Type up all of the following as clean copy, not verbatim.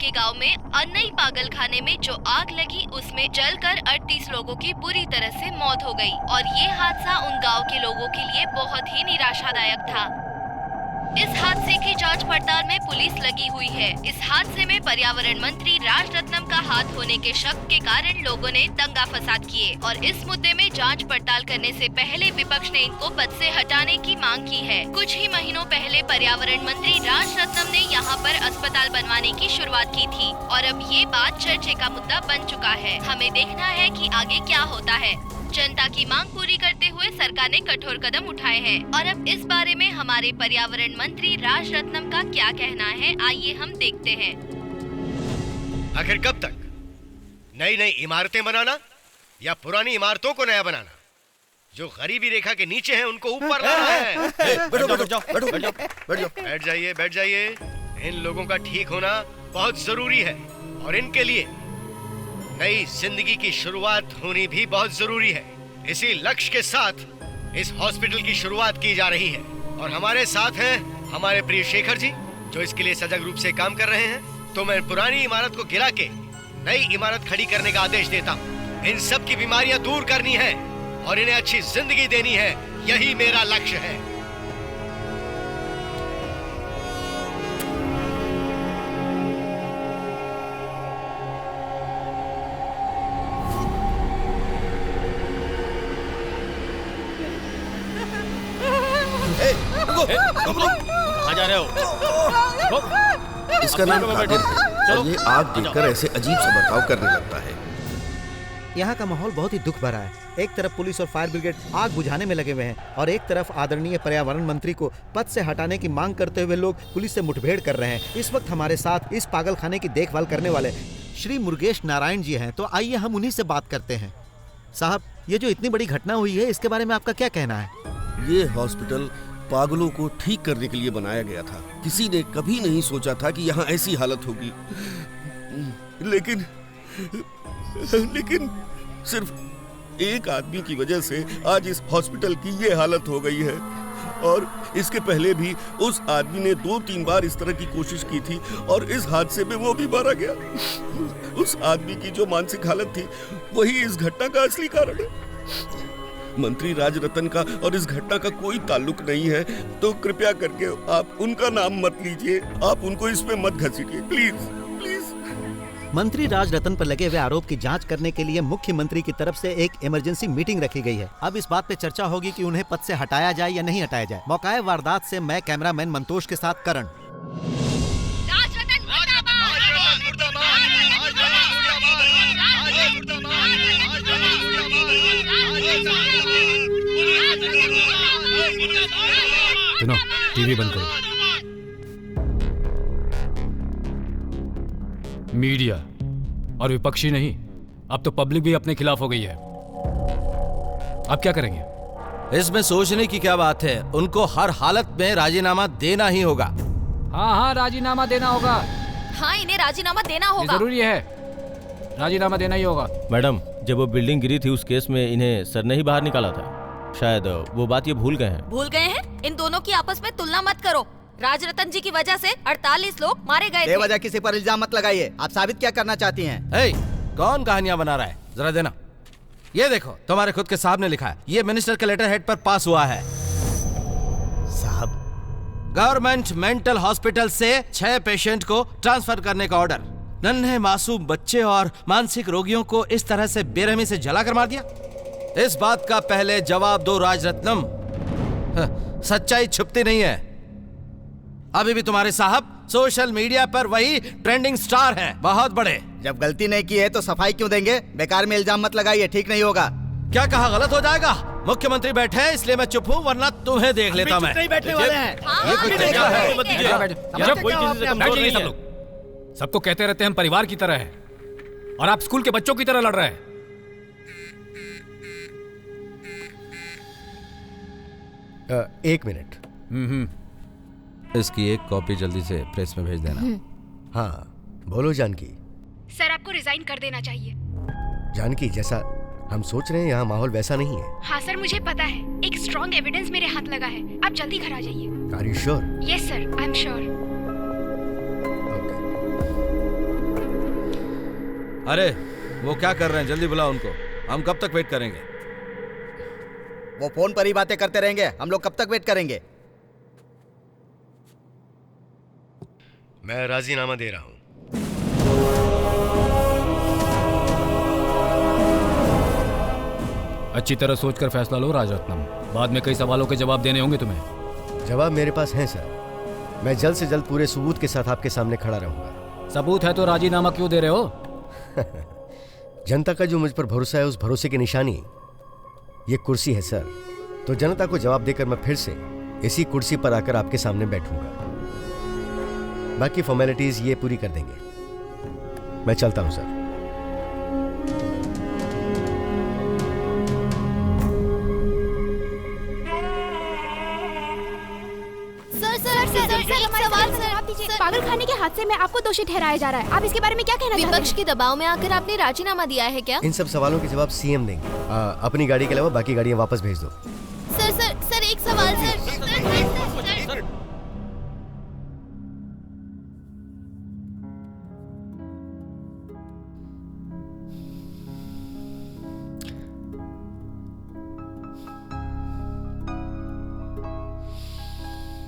के गांव में अन्नई पागलखाने में जो आग लगी उसमें जलकर 38 लोगों की बुरी तरह से मौत हो गई और ये हादसा उन गांव के लोगों के लिए बहुत ही निराशादायक था। इस हादसे की जांच पड़ताल में पुलिस लगी हुई है। इस हादसे में पर्यावरण मंत्री राजरत्नम का हाथ होने के शक के कारण लोगों ने दंगा फसाद किए और इस मुद्दे में जांच पड़ताल करने से पहले विपक्ष ने इनको पद से हटाने की मांग की है। कुछ ही महीनों पहले पर्यावरण मंत्री राजरत्नम ने यहाँ पर अस्पताल बनवाने की शुरुआत की थी और अब ये बात चर्चे का मुद्दा बन चुका है। हमें देखना है कि आगे क्या होता है। जनता की मांग पूरी करते हुए सरकार ने कठोर कदम उठाए हैं और अब इस बारे में हमारे पर्यावरण मंत्री राजरत्नम का क्या कहना है, आइए हम देखते हैं। आखिर कब तक नई नई इमारतें बनाना या पुरानी इमारतों को नया बनाना? जो गरीबी रेखा के नीचे हैं उनको ऊपर लाना है। बैठ जाइए। इन लोगों का ठीक होना बहुत जरूरी है और इनके लिए नई जिंदगी की शुरुआत होनी भी बहुत जरूरी है। इसी लक्ष्य के साथ इस हॉस्पिटल की शुरुआत की जा रही है और हमारे साथ हैं हमारे प्रिय शेखर जी जो इसके लिए सजग रूप से काम कर रहे हैं। तो मैं पुरानी इमारत को गिरा के नई इमारत खड़ी करने का आदेश देता हूँ। इन सब की बीमारियां दूर करनी है और इन्हें अच्छी जिंदगी देनी है, यही मेरा लक्ष्य है। कहाँ जा रहे हो? इसका नाम कादिर है और ये आग देखकर ऐसे अजीब सा बर्ताव करने लगता है। यहाँ का माहौल बहुत ही दुख भरा है। एक तरफ पुलिस और फायर ब्रिगेड आग बुझाने में लगे हुए हैं और एक तरफ आदरणीय पर्यावरण मंत्री को पद से हटाने की मांग करते हुए लोग पुलिस से मुठभेड़ कर रहे हैं। इस वक्त हमारे साथ इस पागलखाने की देखभाल करने वाले श्री मुरुगेश नारायण जी हैं, तो आइए हम उन्हीं से बात करते हैं। साहब, ये जो इतनी बड़ी घटना हुई है इसके बारे में आपका क्या कहना है? ये हॉस्पिटल पागलों को ठीक करने के लिए बनाया गया था। किसी ने कभी नहीं सोचा था कि यहाँ ऐसी हालत होगी। लेकिन सिर्फ एक आदमी की वजह से आज इस हॉस्पिटल की ये हालत हो गई है और इसके पहले भी उस आदमी ने 2-3 बार इस तरह की कोशिश की थी और इस हादसे में वो भी मारा गया। उस आदमी की जो मानसिक हालत थी वही इस घटना का असली कारण है। मंत्री राजरत्न का और इस घटना का कोई ताल्लुक नहीं है, तो कृपया करके आप उनका नाम मत लीजिए। आप उनको इसमें मत घसीटिए, प्लीज। मंत्री राजरत्न पर लगे हुए आरोप की जांच करने के लिए मुख्यमंत्री की तरफ से एक इमरजेंसी मीटिंग रखी गई है। अब इस बात पे चर्चा होगी कि उन्हें पद से हटाया जाए या नहीं हटाया जाए। मौकाए वारदात से मैं कैमरामैन मंतोष के साथ करण। सुनो, टीवी बंद करो। मीडिया और विपक्षी नहीं, अब तो पब्लिक भी अपने खिलाफ हो गई है। अब क्या करेंगे? इसमें सोचने की क्या बात है, उनको हर हालत में राजीनामा देना ही होगा। हाँ, राजीनामा देना होगा। हाँ, इन्हें राजीनामा देना होगा। जरूरी है, राजीनामा देना ही होगा। मैडम, जब वो बिल्डिंग गिरी थी उस केस में इन्हें सर ने ही बाहर निकाला था। शायद वो बात ये भूल गए हैं। भूल गए हैं? इन दोनों की आपस में तुलना मत करो। राजरत्न जी की वजह से 48 लोग मारे गए थे। बेवजह किसी पर इल्जाम मत लगाइए। आप साबित क्या करना चाहती हैं? कौन कहानियां बना रहा है? जरा देना। ये देखो, तुम्हारे खुद के साहब ने लिखा है। ये मिनिस्टर के लेटर हेड पर पास हुआ है। साहब, गवर्नमेंट मेंटल हॉस्पिटल से 6 पेशेंट को ट्रांसफर करने का ऑर्डर। नन्हे मासूम बच्चे और मानसिक रोगियों को इस तरह से बेरहमी से जलाकर मार दिया। इस बात का पहले जवाब दो राजरत्नम। सच्चाई छुपती नहीं है। अभी भी तुम्हारे साहब सोशल मीडिया पर वही ट्रेंडिंग स्टार हैं, बहुत बड़े। जब गलती नहीं की है तो सफाई क्यों देंगे? बेकार में इल्जाम मत लगाइए, ठीक नहीं होगा। क्या कहा? गलत हो जाएगा। मुख्यमंत्री बैठे हैं इसलिए मैं चुप हूँ, वरना तुम्हें देख लेता मैं। नहीं बैठने वाले हैं। ये कुछ तरीका है? सबको कहते रहते हैं हम परिवार की तरह हैं और आप स्कूल के बच्चों की तरह लड़ रहे हैं। एक मिनट। इसकी एक कॉपी जल्दी से प्रेस में भेज देना। हाँ, बोलो जानकी। सर, आपको रिजाइन कर देना चाहिए। जानकी, जैसा हम सोच रहे हैं यहाँ माहौल वैसा नहीं है। हाँ सर, मुझे पता है। एक स्ट्रॉन्ग एविडेंस मेरे हाथ लगा है। आप जल्दी घर आ जाइए। Are you sure? Yes sir, I am sure. अरे वो क्या कर रहे हैं, जल्दी बुलाओ उनको। हम कब तक वेट करेंगे? वो फोन पर ही बातें करते रहेंगे, हम लोग कब तक वेट करेंगे? मैं राजीनामा दे रहा हूं। अच्छी तरह सोचकर फैसला लो राजरत्नम, बाद में कई सवालों के जवाब देने होंगे तुम्हें। जवाब मेरे पास है सर। मैं जल्द से जल्द पूरे सबूत के साथ आपके सामने खड़ा रहूंगा। सबूत है तो राजीनामा क्यों दे रहे हो? जनता का जो मुझ पर भरोसा है, उस भरोसे की निशानी ये कुर्सी है सर। तो जनता को जवाब देकर मैं फिर से इसी कुर्सी पर आकर आपके सामने बैठूंगा। बाकी फॉर्मेलिटीज ये पूरी कर देंगे। मैं चलता हूं सर। पागल खाने के हादसे में आपको दोषी ठहराया जा रहा है, आप इसके बारे में क्या कहना चाहते हैं? विपक्ष के दबाव में आकर आपने राजीनामा दिया है क्या? इन सब सवालों के जवाब सीएम देंगे। अपनी गाड़ी के अलावा बाकी गाड़ियां वापस भेज दो। सर एक सवाल सर।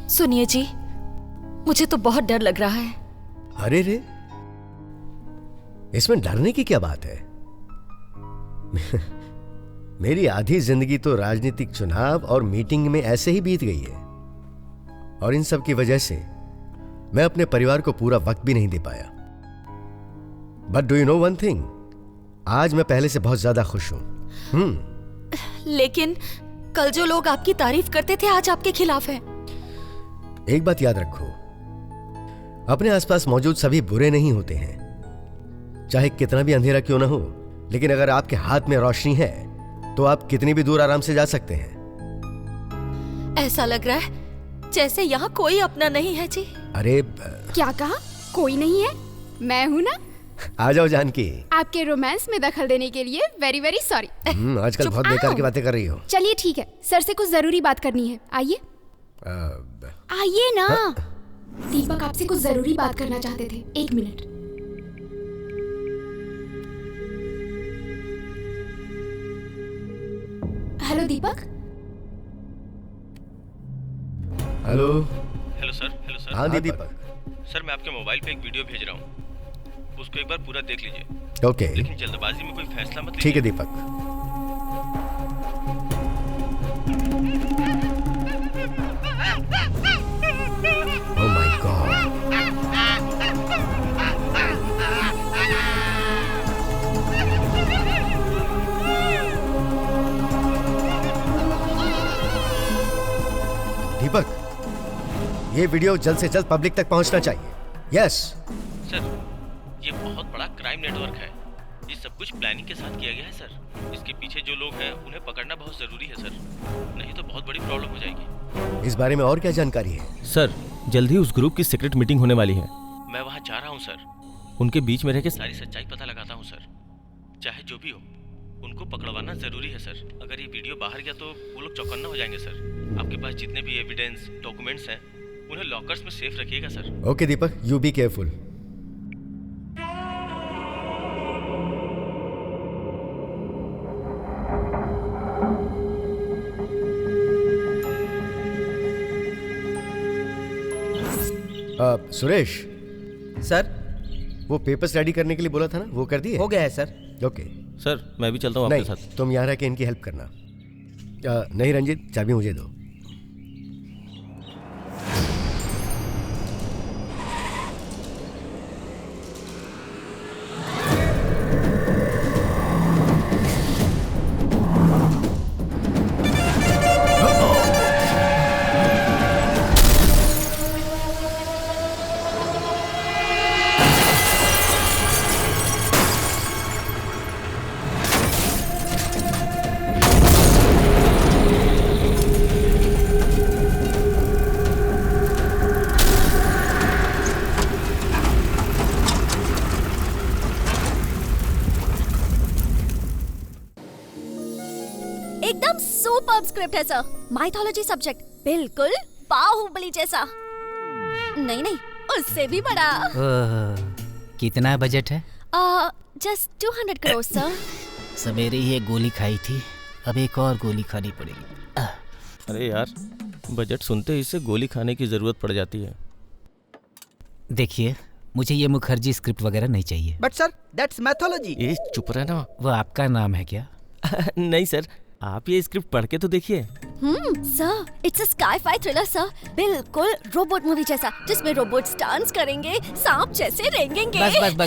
सुनिए जी, मुझे तो बहुत डर लग रहा है। अरे रे, इसमें डरने की क्या बात है? मेरी आधी जिंदगी तो राजनीतिक चुनाव और मीटिंग में ऐसे ही बीत गई है, और इन सब की वजह से मैं अपने परिवार को पूरा वक्त भी नहीं दे पाया। But do you know one thing, आज मैं पहले से बहुत ज्यादा खुश हूं। लेकिन कल जो लोग आपकी तारीफ करते थे आज आपके खिलाफ हैं। एक बात याद रखो, अपने आसपास मौजूद सभी बुरे नहीं होते हैं, चाहे कितना भी अंधेरा क्यों ना हो। लेकिन अगर आपके हाथ में रोशनी है तो आप कितनी भी दूर आराम से जा सकते हैं। ऐसा लग रहा है जैसे यहाँ कोई अपना नहीं है जी। अरे क्या कहा? कोई नहीं है? मैं हूँ ना। आ जाओ जानकी। आपके रोमांस में दखल देने के लिए वेरी वेरी सॉरी। आजकल बहुत बेकार की बातें कर रही हो। चलिए ठीक है, सर से कुछ जरूरी बात करनी है, आइए। आइए ना। दीपक आपसे कुछ जरूरी बात करना चाहते थे, 1 मिनट। हेलो दीपक। हेलो। Hello sir. हाँ दीपक। सर मैं आपके मोबाइल पे एक वीडियो भेज रहा हूँ, उसको एक बार पूरा देख लीजिए। ओके। लेकिन जल्दबाजी में कोई फैसला मत लीजिए। ठीक है दीपक। Oh my God. दीपक, ये वीडियो जल्द से जल्द पब्लिक तक पहुंचना चाहिए। यस सर, ये बहुत बड़ा क्राइम नेटवर्क है। ये सब कुछ प्लानिंग के साथ किया गया है सर। इसके पीछे जो लोग हैं उन्हें पकड़ना बहुत जरूरी है सर, नहीं तो बहुत बड़ी प्रॉब्लम हो जाएगी। इस बारे में और क्या जानकारी है? सर जल्द ही उस ग्रुप की सीक्रेट मीटिंग होने वाली है। मैं वहाँ जा रहा हूँ सर। उनके बीच में रह के सारी सच्चाई पता लगाता हूँ सर। चाहे जो भी हो, उनको पकड़वाना जरूरी है सर। अगर ये वीडियो बाहर गया तो वो लोग चौकन्ना हो जाएंगे सर। आपके पास जितने भी एविडेंस डॉक्यूमेंट्स हैं उन्हें लॉकर्स में सेफ रखिएगा sir. Okay Deepak, you be careful. Suresh sir, वो पेपर्स रेडी करने के लिए बोला था ना, वो कर दिए? हो गया है सर। ओके सर मैं भी चलता हूँ आपके नहीं, साथ। तुम यहाँ रह के इनकी हेल्प करना। नहीं रंजीत, चाबी मुझे दो। एकदम सुपर्ब स्क्रिप्ट है सर। माइथोलॉजी सब्जेक्ट बिल्कुल बाहुबली जैसा। नहीं, उससे भी बड़ा। कितना बजट है? Just 200 crore sir. सवेरे ही एक गोली खाई थी, अब एक और गोली खानी पड़ेगी। अरे यार, बजट सुनते ही इससे गोली खाने की जरूरत पड़ जाती है। देखिए, मुझे ये मुखर्जी स्क्रिप्ट वगैरह नहीं चाहिए। But sir that's mythology. ये चुप रहना। वो आपका नाम है क्या? नहीं सर, आप ये स्क्रिप्ट पढ़ के तो देखिए। Sir it's a sky-phi thriller sir, बिल्कुल रोबोट मूवी जैसा, जिसमें रोबोट्स डांस करेंगे, सांप जैसे रेंगेंगे।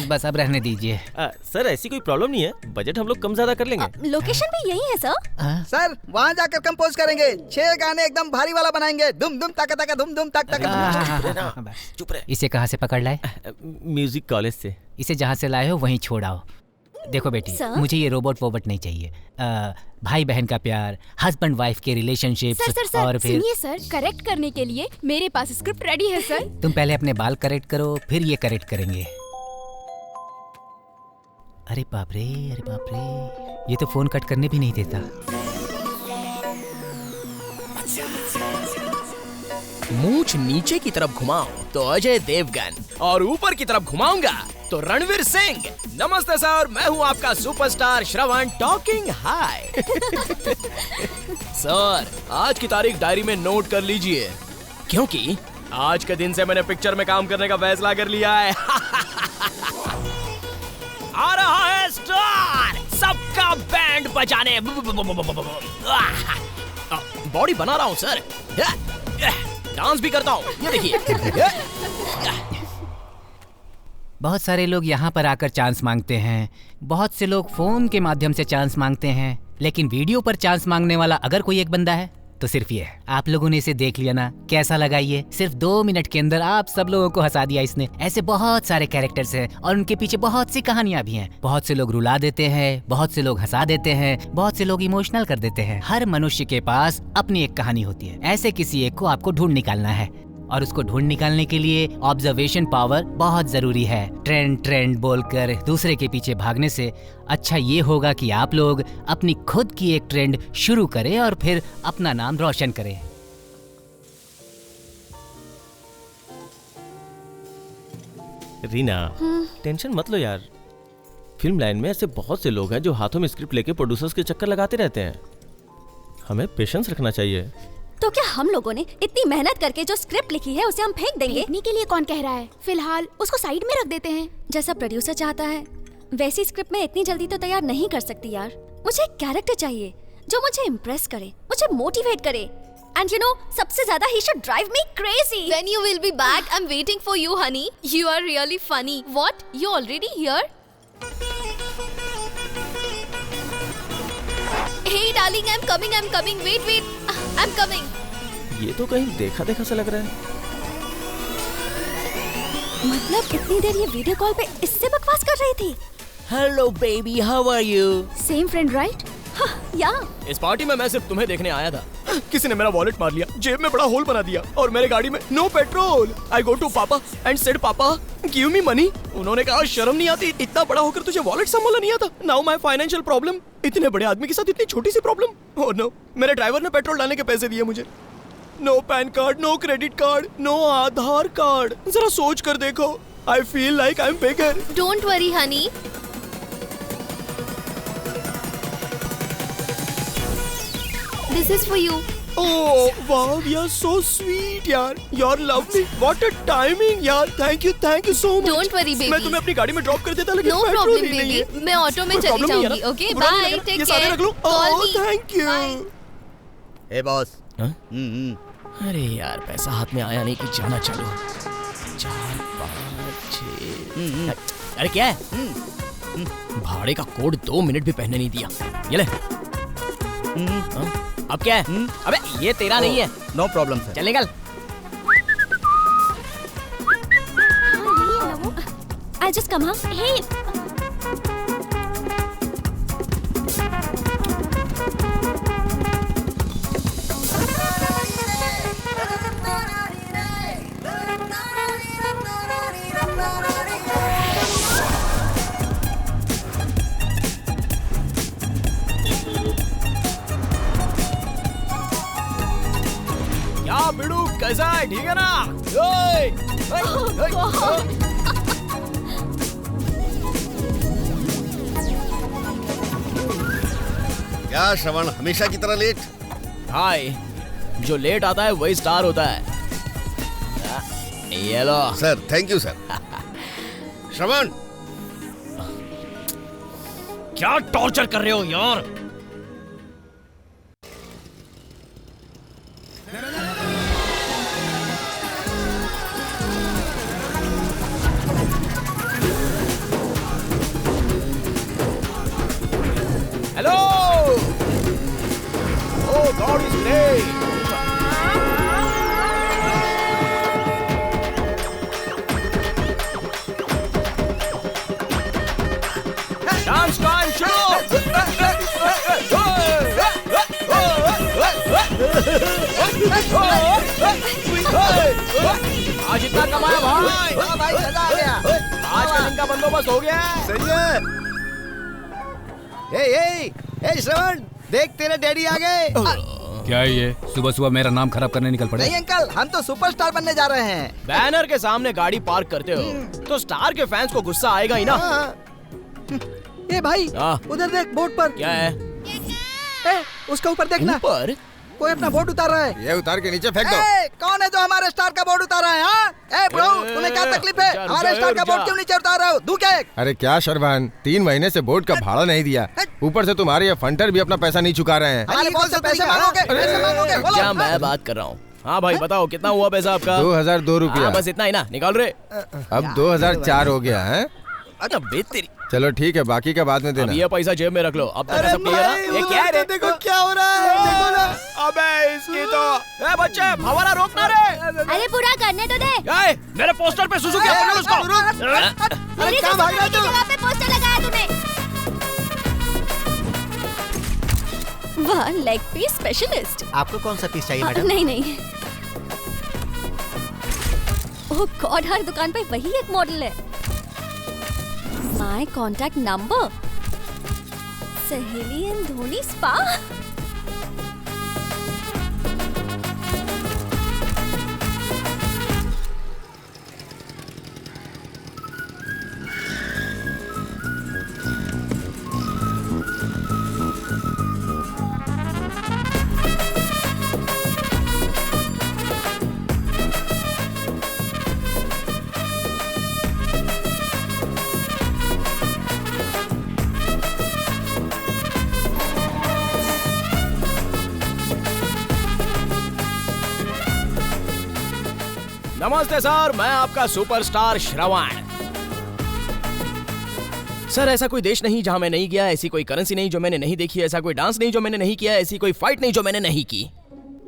बस अब रहने दीजिए। सर ऐसी कोई प्रॉब्लम नहीं है, बजट हम लोग कम ज्यादा कर लेंगे। लोकेशन भी यही है सर। सर वहाँ जाकर कंपोज करेंगे, 6 गाने एकदम भारी वाला बनाएंगे, दुम दुम तक तक दुम दुम तक तक। चुप रहे। इसे कहाँ से पकड़ लाए? म्यूजिक कॉलेज से। इसे जहाँ से लाए हो वहीं छोड़ आओ। देखो बेटी, मुझे ये रोबोट वोबट नहीं चाहिए। भाई बहन का प्यार, हस्बैंड वाइफ के रिलेशनशिप और फिर सुनिए सर, करेक्ट करने के लिए मेरे पास स्क्रिप्ट रेडी है सर। तुम पहले अपने बाल करेक्ट करो, फिर ये करेक्ट करेंगे। अरे बाप रे, ये तो फोन कट करने भी नहीं देता। मूंछ नीचे की तरफ घुमाओ तो अजय देवगन, और ऊपर की तरफ घुमाऊंगा तो रणवीर सिंह। नमस्ते सर, मैं हूं आपका सुपरस्टार श्रवण टॉकिंग हाय। सर आज की तारीख डायरी में नोट कर लीजिए, क्योंकि आज के दिन से मैंने पिक्चर में काम करने का फैसला कर लिया है। आ रहा है स्टार, सबका बैंड बजाने। बॉडी बना रहा हूँ सर, डांस भी करता हूँ, ये देखिए। बहुत सारे लोग यहाँ पर आकर चांस मांगते हैं, बहुत से लोग फोन के माध्यम से चांस मांगते हैं, लेकिन वीडियो पर चांस मांगने वाला अगर कोई एक बंदा है तो सिर्फ ये है। आप लोगों ने इसे देख लिया ना, कैसा लगा ये? सिर्फ 2 मिनट के अंदर आप सब लोगों को हंसा दिया इसने। ऐसे बहुत सारे कैरेक्टर्स हैं और उनके पीछे बहुत सी कहानियां भी हैं। बहुत से लोग रुला देते हैं, बहुत से लोग हंसा देते हैं, बहुत से लोग इमोशनल कर देते हैं। हर मनुष्य के पास अपनी एक कहानी होती है, ऐसे किसी एक को आपको ढूंढ निकालना है, और उसको ढूंढ निकालने के लिए ऑब्जर्वेशन पावर बहुत जरूरी है। ट्रेंड बोलकर दूसरे के पीछे भागने से अच्छा ये होगा कि आप लोग अपनी खुद की एक ट्रेंड शुरू करें और फिर अपना नाम रोशन करें। रीना, टेंशन मत लो यार। फिल्म लाइन में ऐसे बहुत से लोग हैं जो हाथों में स्क्रिप्ट लेके प्रोड्यूसर्स के चक्कर लगाते रहते हैं। हमें पेशेंस रखना चाहिए। तो क्या हम लोगों ने इतनी मेहनत करके जो स्क्रिप्ट लिखी है उसे हम फेंक देंगे? फेंकने के लिए कौन कह रहा है? फिलहाल उसको साइड में रख देते हैं। जैसा प्रोड्यूसर चाहता है वैसी स्क्रिप्ट में इतनी जल्दी तो तैयार नहीं कर सकती यार। मुझे एक कैरेक्टर चाहिए जो मुझे इम्प्रेस करे, मुझे मोटिवेट करे, एंड यू नो सबसे ज्यादा he should drive me crazy. When you will be back, I'm waiting for you, honey. You are really funny. What? You already here? Hey, darling, I'm coming. Wait. I'm coming. ये तो कहीं देखा देखा सा लग रहा है। मतलब इतनी देर ये वीडियो कॉल पे इससे बकवास कर रही थी। Hello baby, how are you? Same friend right? या इस पार्टी में मैं सिर्फ तुम्हें देखने आया था। किसी ने मेरा वॉलेट मार लिया, जेब में बड़ा होल बना दिया, और मेरे गाड़ी में no petrol. I go to papa and said papa give me money. उन्होंने कहा शर्म नहीं आती, इतना बड़ा होकर तुझे वॉलेट संभालना नहीं आता? Now my financial problem. इतने बड़े आदमी के साथ इतनी छोटी सी प्रॉब्लम। ओह नो, मेरे ड्राइवर ने पेट्रोल डालने के पैसे दिए मुझे। No PAN card, no credit card, no Aadhaar card. जरा सोच कर देखो। I feel like I am beggar. Don't worry, honey. This is for you. Oh wow, you're so sweet यार। You're lovely. What a timing यार। Thank you so much. Don't worry, baby. मैं तुम्हें अपनी गाड़ी में ड्रॉप कर देता, लेकिन No पेट्रोल problem, ही नहीं baby. है। मैं ऑटो में कोई चली problem नहीं है जाऊंगी. ना? Okay, बुरा नहीं bye. लगा? Take ये सारे care. रख लो। Call Oh, me. thank you. Bye. A boss. अरे यार पैसा हाथ में आया नहीं कि जाना चालू। 4 5 6। अरे क्या है? भाड़े का कोड 2 मिनट भी पहनने नहीं दिया। ये ले। अब क्या है? अबे ये तेरा नहीं है। No problem sir. चल निकल। I just come. हे क्या बिड़ू, कैसा है? ठीक है ना? ओए, ओए, ओए, ओए। क्या श्रवण हमेशा की तरह लेट? हाय, जो लेट आता है वही स्टार होता है। ये लो सर, थैंक यू सर। श्रवण, क्या टॉर्चर कर रहे हो यार? Hello, oh God is great. Dance time शुरू। आज इतना कमाया भाई। भाई मजा आ गया। आज का दिन का बंदोबस्त हो गया। सही है। ए श्रवण, देख तेरे डैडी आ गए। क्या है ये? सुबह सुबह मेरा नाम खराब करने निकल पड़े? नहीं अंकल, हम तो सुपरस्टार बनने जा रहे हैं। बैनर के सामने गाड़ी पार्क करते हो तो स्टार के फैंस को गुस्सा आएगा ही ना। ए भाई, उधर देख बोर्ड पर। क्या है? ए, उसके ऊपर देखना। ऊपर कोई अपना बोर्ड उतार रहा है। ये उतार के नीचे फेंक दो। कौन है जो हमारे स्टार का बोर्ड उतार रहा है? हाँ? ए ब्रो, तुम्हें क्या तकलीफ है? हमारे स्टार का बोर्ड क्यों नीचे उतार रहे हो? दू क्या? अरे क्या शरभान, 3 महीने से बोर्ड का भाड़ा नहीं दिया, ऊपर से तुम्हारे ये फंटर भी अपना पैसा नहीं चुका रहे हैं। हमारे बॉस से पैसे मांगोगे? पैसे मांगोगे? बोलो। क्या मैं बात कर रहा हूँ? हाँ भाई बताओ, कितना हुआ पैसा आपका? 2002 रुपया। बस इतना ही ना, निकाल रहे। अब 2004 हो गया है। अच्छा बेहतरी। चलो ठीक है, बाकी का बाद में देना। अब ये पैसा जेब में रख लो। अब तक सब क्लियर है? ये क्या है? देखो क्या हो रहा है, देखो ना। अबे इसकी तो। ए बच्चे, फवारा रोकना रे। अरे पूरा करने तो दे। ए, मेरे पोस्टर पे सुजुकी पकड़ उसको। मेरी सुजुकी की जगह पे पोस्टर लगाया तूने। वाह, लेग पीस स्पेशलिस्ट। आपको कौन सा पीस चाहिए मैडम? नहीं नहीं। ओह गॉड, हर दुकान पे वही एक मॉडल है। माय कॉन्टैक्ट नंबर, सहेली एंड धोनी स्पा। नमस्ते सर, मैं आपका सुपरस्टार श्रवण। सर ऐसा कोई देश नहीं जहां मैं नहीं गया, ऐसी कोई करेंसी नहीं जो मैंने नहीं देखी, ऐसा कोई डांस नहीं जो मैंने नहीं किया, ऐसी कोई फाइट नहीं जो मैंने नहीं की।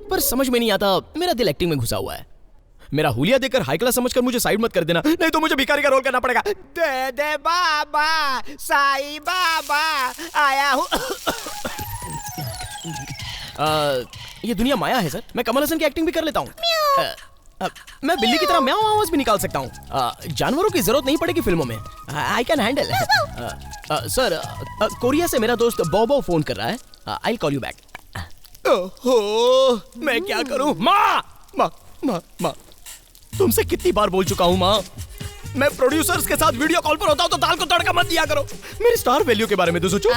पर समझ में नहीं आता, मेरा दिल एक्टिंग में घुसा हुआ है। मेरा हुलिया देखकर हाई क्लास समझकर मुझे साइड मत कर देना, नहीं तो मुझे भिखारी का रोल करना पड़ेगा। दे दे बाबा, साईं बाबा आया हूँ। ये दुनिया माया है सर, मैं कमल हसन की एक्टिंग भी कर लेता हूँ। मैं बिल्ली की तरह म्याऊं आवाज भी निकाल सकता हूँ। जानवरों की जरूरत नहीं पड़ेगी फिल्मों में। I can handle. Sir Korea से मेरा दोस्त बॉबो फोन कर रहा है। I call you back. ओहो, मैं क्या करूं? माँ माँ माँ माँ, तुमसे कितनी बार बोल चुका हूँ माँ, मैं प्रोड्यूसर्स के साथ वीडियो कॉल पर होता हूँ तो दाल को तड़का मत दिया करो। मेरी स्टार वैल्यू के बारे में तो सोचो।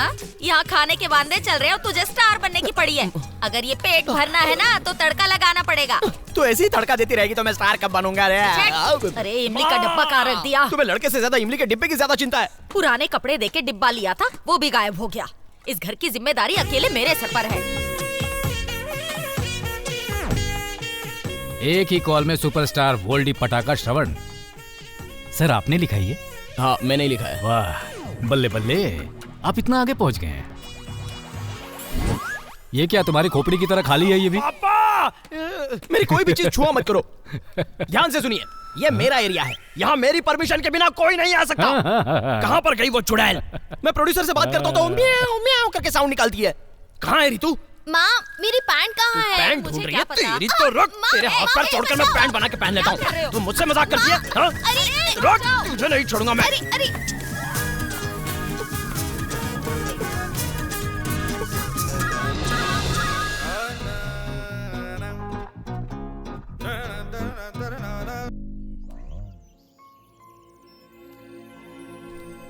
यहाँ खाने के वांदे चल रहे हो, तुझे स्टार बनने की पड़ी है। अगर ये पेट भरना है ना तो तड़का लगाना पड़ेगा। तो ऐसे ही तड़का देती रहेगी तो मैं स्टार कब बनूंगा रे? अरे इमली का डब्बा कहाँ रख दिया? तुम्हें लड़के से ज्यादा इमली के डिब्बे की ज्यादा चिंता है। पुराने कपड़े देके डिब्बा लिया था, वो भी गायब हो गया। इस घर की जिम्मेदारी अकेले मेरे सर पर है। एक ही कॉल में सुपरस्टार वोल्डी पटाखा श्रवण। सर आपने लिखा है ये? हाँ मैंने लिखा है। वाह बल्ले बल्ले, आप इतना आगे पहुंच गए हैं। ये क्या तुम्हारी खोपड़ी की तरह खाली है ये भी? पापा, मेरी कोई भी चीज छुआ मत करो। ध्यान से सुनिए, ये मेरा एरिया है, यहाँ मेरी परमिशन के बिना कोई नहीं आ सकता। कहाँ पर गई वो चुड़ैल? मैं प्रोड्यूसर से बात करता हूँ तो म्याऊं म्याऊं करके साउंड निकालती है। कहाँ है रितु? माँ मेरी पैंट कहाँ है? पैंट ढूंढ रही है? तेरी तो रुक, तेरे हाथ पर तोड़कर मैं पैंट बना के पहन लेता हूँ। तुम मुझसे मजाक करती है? हाँ? रुक, तुझे नहीं छोड़ूंगा मैं।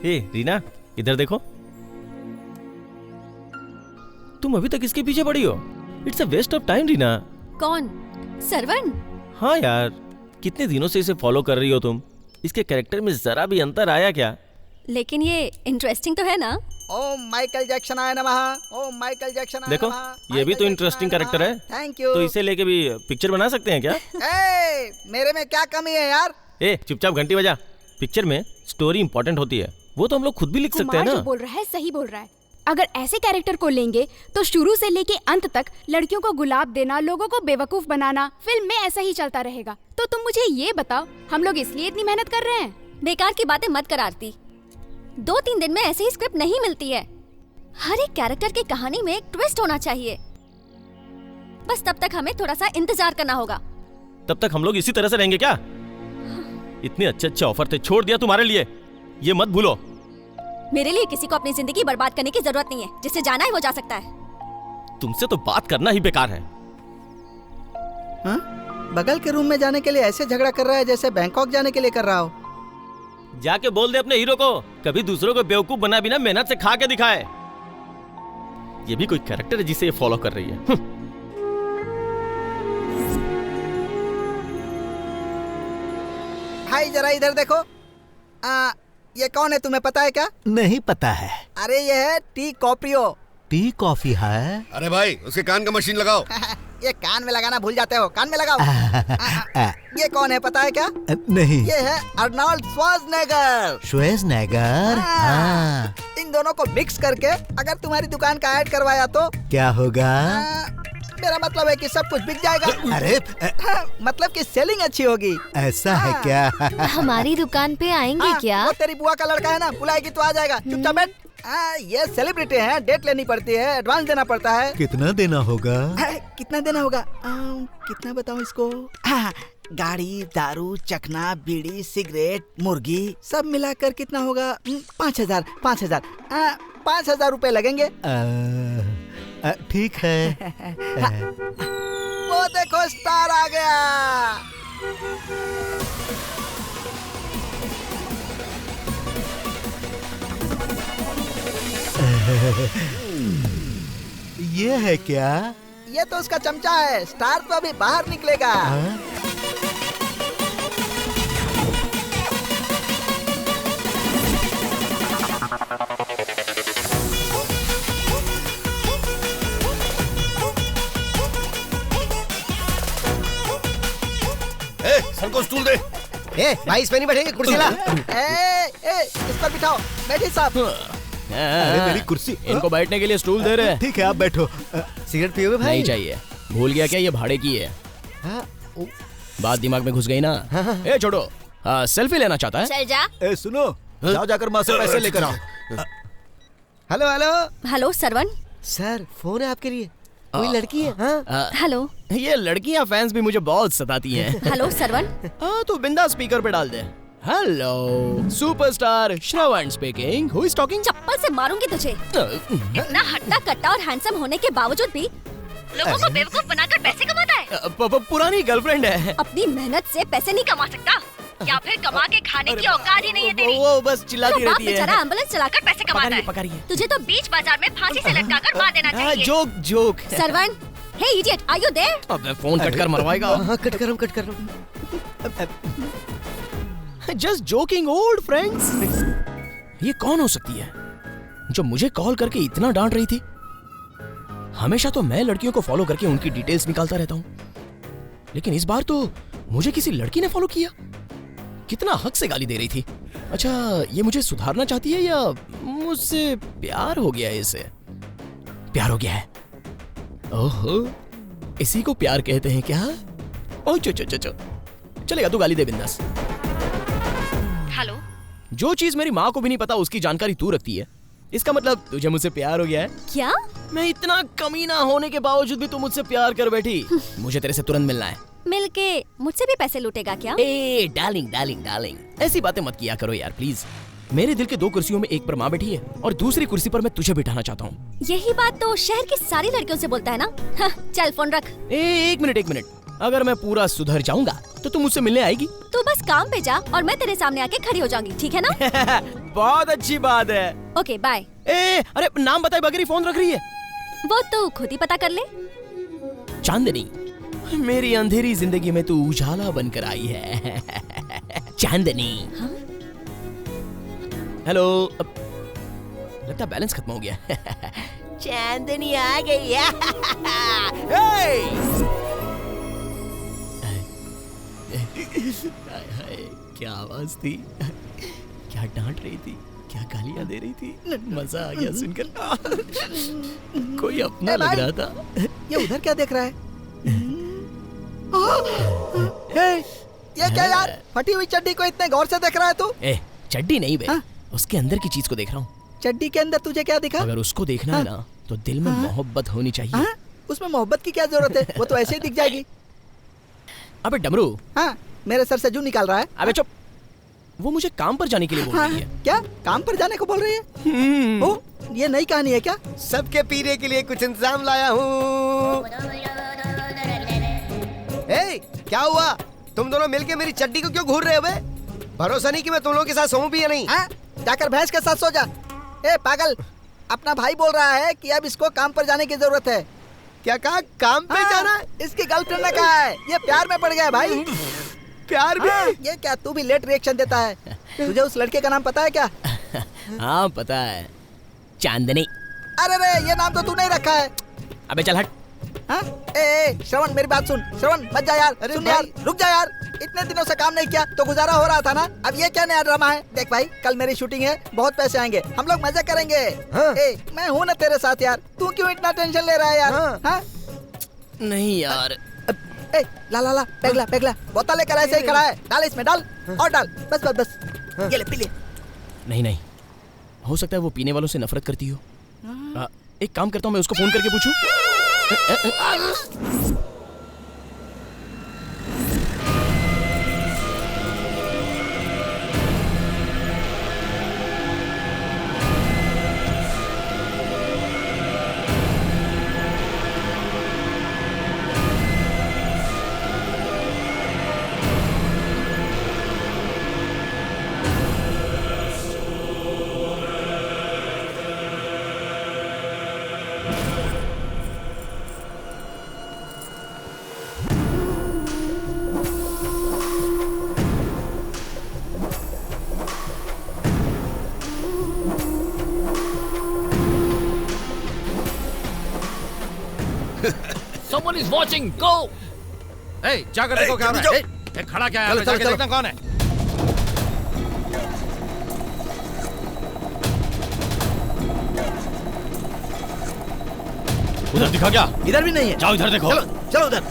ए रीना, इधर देखो। तुम अभी तक इसके पीछे पड़ी हो? It's a waste of time Reena. कौन? सरवण? हाँ यार, कितने दिनों से इसे फॉलो कर रही हो तुम? इसके कैरेक्टर में जरा भी अंतर आया क्या? लेकिन ये इंटरेस्टिंग तो है ना? ओम माइकल जैक्सन आए नमः। ओम माइकल जैक्सन आए देखो, नमः। ये भी तो इंटरेस्टिंग कैरेक्टर है। Thank you. तो इसे लेके भी पिक्चर बना सकते हैं क्या? मेरे में क्या कमी है यार? चुपचाप घंटी बजा। पिक्चर में स्टोरी इंपॉर्टेंट होती है, वो तो हम लोग खुद भी लिख सकते हैं ना। जो बोल रहा है सही बोल रहा है। अगर ऐसे कैरेक्टर को लेंगे तो शुरू से लेके अंत तक लड़कियों को गुलाब देना, लोगों को बेवकूफ बनाना फिल्म में ऐसा ही चलता रहेगा। तो तुम मुझे ये बताओ, हम लोग इसलिए इतनी मेहनत कर रहे हैं? बेकार की बातें मत कर आरती। 2-3 दिन में ऐसे ही स्क्रिप्ट नहीं मिलती है। हर एक कैरेक्टर की कहानी में एक ट्विस्ट होना चाहिए। बस तब तक हमें थोड़ा सा इंतजार करना होगा। तब तक हम लोग इसी तरह से रहेंगे क्या? इतने अच्छे ऑफर थे, छोड़ दिया तुम्हारे लिए। ये मत भूलो। मेरे लिए किसी को अपनी जिंदगी बर्बाद करने की जरूरत नहीं है। जिसे जाना है वो जा सकता है। तुमसे तो बात करना ही बेकार है। हाँ? बगल के रूम में जाने के लिए ऐसे झगड़ा कर रहा है जैसे बैंकॉक जाने के लिए कर रहा हो। जाके बोल दे अपने हीरो को, कभी दूसरों को बेवकूफ बना बिना मेहनत से खा के दिखाए। ये भी कोई कैरेक्टर है जिसे ये फॉलो कर रही है। भाई जरा इधर देखो। ये कौन है, तुम्हें पता है क्या? नहीं पता है। अरे ये है टी कॉपियो। टी कॉफी है? अरे भाई, उसके कान का मशीन लगाओ। ये कान में लगाना भूल जाते हो, कान में लगाओ। ये कौन है पता है क्या? नहीं। ये है अर्नोल्ड श्वार्ज़नेगर। श्वार्ज़नेगर? हाँ। इन दोनों को मिक्स करके अगर तुम्हारी दुकान का ऐड करवाया तो क्या होगा? मेरा मतलब है कि सब कुछ बिक जाएगा। अरे मतलब कि सेलिंग अच्छी होगी। ऐसा है क्या? हमारी दुकान पे आएंगे क्या? वो तेरी बुआ का लड़का है ना, बुलाएगी तो आ जाएगा। चुपचाप बैठ। ये सेलिब्रिटी है, डेट लेनी पड़ती है, एडवांस देना पड़ता है। कितना देना होगा? कितना देना होगा? कितना बताऊं इसको? गाड़ी, दारू, चखना, बीड़ी, सिगरेट, मुर्गी सब मिलाकर कितना होगा? 5,000। 5,000 रुपए लगेंगे। ठीक है। वो देखो स्टार आ गया। ये है क्या? ये तो उसका चमचा है। स्टार तो अभी बाहर निकलेगा। सर को स्टूल दे। भाई इसमें नहीं बैठेंगे, कुर्सी ला। इस पर बिठाओ। बैठिए साहब। अरे मेरी कुर्सी। इनको बैठने के लिए स्टूल दे रहे हैं। ठीक है, आप बैठो। सिगरेट पियोगे भाई? नहीं चाहिए। भूल गया क्या ये भाड़े की है? बात दिमाग में घुस गई ना। ए छोड़ो, सेल्फी लेना चाहता है? चल जा। सुनो, जाओ जाकर माँ से पैसे लेकर आओ। Hello hello. Hello Saravan. Sir, phone है आपके लिए। कोई लड़की है? हेलो। ये लड़कियां फैंस भी मुझे बहुत सताती हैं। हेलो सरवण। तो बिंदा स्पीकर पे डाल दे। Hello superstar Shravan speaking. Who is talking? चप्पल से मारूंगी तुझे। इतना हट्टा कट्टा और हैंडसम होने के बावजूद भी लोगों को बेवकूफ बनाकर पैसे कमाता है। पुरानी गर्लफ्रेंड है। अपनी मेहनत से पैसे नहीं कमा सकता या फिर कमा के खाने की औकात ही नहीं है तेरी। वो बस चिल्लाती रहती है। बेचारा एम्बुलेंस चलाकर पैसे कमाता है। तुझे तो बीच बाजार में फांसी से लटकाकर मार देना चाहिए। Joke. Saravan, hey idiot, are you there? अब फोन कट कर मरवाएगा। हाँ, कट कर रहा हूँ। Just joking old friends. ये कौन हो सकती है जो मुझे कॉल करके इतना डांट रही थी? हमेशा तो मैं लड़कियों को फॉलो करके उनकी डिटेल्स निकालता रहता हूँ, लेकिन इस बार तो मुझे किसी लड़की ने फॉलो किया। कितना हक से गाली दे रही थी। अच्छा, ये मुझे सुधारना चाहती है या मुझसे प्यार हो गया है? इसे प्यार हो गया है। ओहो, इसी को प्यार कहते हैं क्या? ओ चो चलेगा, तू गाली दे बिंदास। हेलो। जो चीज मेरी माँ को भी नहीं पता उसकी जानकारी तू रखती है। इसका मतलब तुझे मुझसे प्यार हो गया है? क्या? मैं इतना कमीना होने के बावजूद भी तू मुझसे प्यार कर बैठी। मुझे तेरे से तुरंत मिलना है। मिलके मुझसे भी पैसे लूटेगा क्या? ए डार्लिंग, ऐसी बातें मत किया करो यार प्लीज। मेरे दिल के 2 कुर्सियों में एक पर माँ बैठी है और दूसरी कुर्सी पर मैं तुझे बिठाना चाहता हूँ। यही बात तो शहर की सारी लड़कियों से बोलता है ना। चल फोन रख। एक मिनट। अगर मैं पूरा सुधर जाऊंगा तो तू मुझसे मिलने आएगी? तू बस काम पे जा और मैं तेरे सामने आके खड़ी हो जाऊंगी, ठीक है ना? बहुत अच्छी बात है। Okay bye. अरे नाम बताए बगैर ही फोन रख रही है। वो तो खुद ही पता कर ले। चांदनी, मेरी अंधेरी जिंदगी में तू उजाला बनकर आई है। चांदनी। हेलो। लगता बैलेंस खत्म हो गया। चांदनी आ गई है। क्या आवाज थी, क्या डांट रही थी, क्या गालियां दे रही थी, मजा आ गया सुनकर। कोई अपना लग रहा था। ये उधर क्या देख रहा है? ये क्या यार, फटी हुई चड्डी को इतने गौर से देख रहा है तू? चड्डी नहीं बे, उसके अंदर की चीज को देख रहा हूँ। चड्डी के अंदर तुझे क्या दिखा? अगर उसको देखना है ना तो दिल में मोहब्बत होनी चाहिए। उसमें मोहब्बत की क्या जरूरत है, वो तो ऐसे ही दिख जाएगी। अबे डमरू। हाँ, मेरे सर से जू निकाल रहा है। अबे चुप, वो मुझे काम पर जाने के लिए बोल रही है। क्या काम पर जाने को बोल रही है? ओ, ये नई कहानी है क्या? सबके पीने के लिए कुछ इंतजाम लाया हूँ। क्या हुआ, तुम दोनों मिलके मेरी चड्डी को क्यों घूर रहे हो बे? भरोसा नहीं कि मैं तुम लोगों के साथ सोऊं भी या नहीं। जाकर भैंस के साथ सो जा। ए पागल, अपना भाई बोल रहा है कि अब इसको काम पर जाने की जरूरत है। क्या कहा, काम पे जाना? इसकी गर्लफ्रेंड ने कहा है। ये प्यार में पड़ गया भाई। प्यार भी? ये क्या, तू भी लेट रिएक्शन देता है? तुझे उस लड़के का नाम पता है क्या? हाँ पता है, चांदनी। अरे रे, ये नाम तो तू नहीं रखा है। अबे चल हट। श्रवण मेरी बात सुन। श्रवण मत जा यार। सुन यार, रुक जा यार। इतने दिनों से काम नहीं किया तो गुजारा हो रहा था ना। अब ये क्या नया ड्रामा है? देख भाई, कल मेरी शूटिंग है, बहुत पैसे आएंगे, हम लोग मजे करेंगे। मैं हूँ ना तेरे साथ यार, तू क्यों इतना टेंशन ले रहा है यार? नहीं यार। ला पेगला बोतल लेकर ऐसे ही खड़ा है। डाल इसमें, डाल और डाल, बस बस बस। ये ले पी ले। नहीं, हो सकता है वो पीने वालों से नफरत करती हो। एक काम करता हूँ, मैं उसको फोन करके पूछूं। Someone is watching. Go. Hey, जाकर देखो क्या हो रहा है। खड़ा क्या है? जाके देखना कौन है। उधर दिखा क्या? इधर भी नहीं है। जाओ इधर देखो। चलो उधर।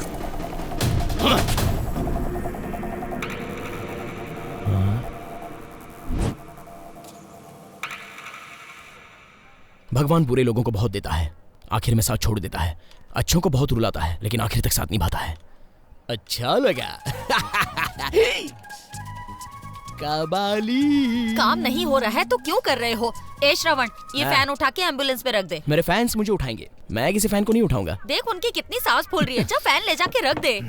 भगवान बुरे लोगों को बहुत देता है, आखिर में साथ छोड़ देता है। अच्छों को बहुत रुलाता है, लेकिन आखिर तक साथ निभाता है। अच्छा लगा। कबाली। काम नहीं हो रहा है तो क्यों कर रहे हो? ए श्रवण, ये फैन उठा के एम्बुलेंस पे रख दे। मेरे फैंस मुझे उठाएंगे, मैं किसी फैन को नहीं उठाऊंगा। देख उनकी कितनी सांस फूल रही है। जा फैन ले जाके रख दे।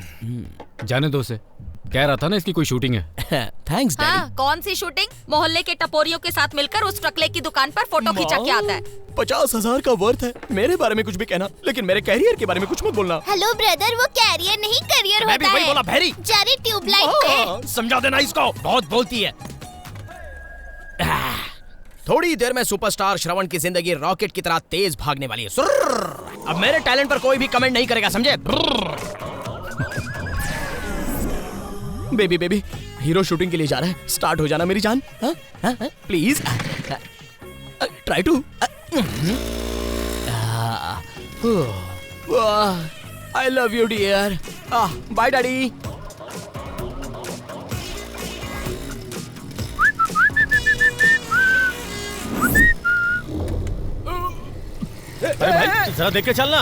जाने दो उसे, कह रहा था ना इसकी कोई शूटिंग है। Thanks daddy. हाँ, कौन सी शूटिंग? मोहल्ले के टपोरियों के साथ मिलकर उस टकले की दुकान पर फोटो खिंचा के आता है। 50,000 का वर्थ है। मेरे बारे में कुछ भी कहना, लेकिन मेरे कैरियर के बारे में कुछ मत बोलना। हेलो ब्रदर, वो कैरियर नहीं करियर मैं भी होता वही है। बोला भैरी। जा रही ट्यूबलाइट पे। समझा देना इसको, बहुत बोलती है। थोड़ी देर में सुपरस्टार श्रवण की जिंदगी रॉकेट की तरह तेज भागने वाली है। अब मेरे टैलेंट पर कोई भी कमेंट नहीं करेगा, समझे? बेबी, हीरो शूटिंग के लिए जा रहा है, स्टार्ट हो जाना मेरी जान। Please try to. I love you dear. Bye daddy. अरे भाई जरा देख के चलना।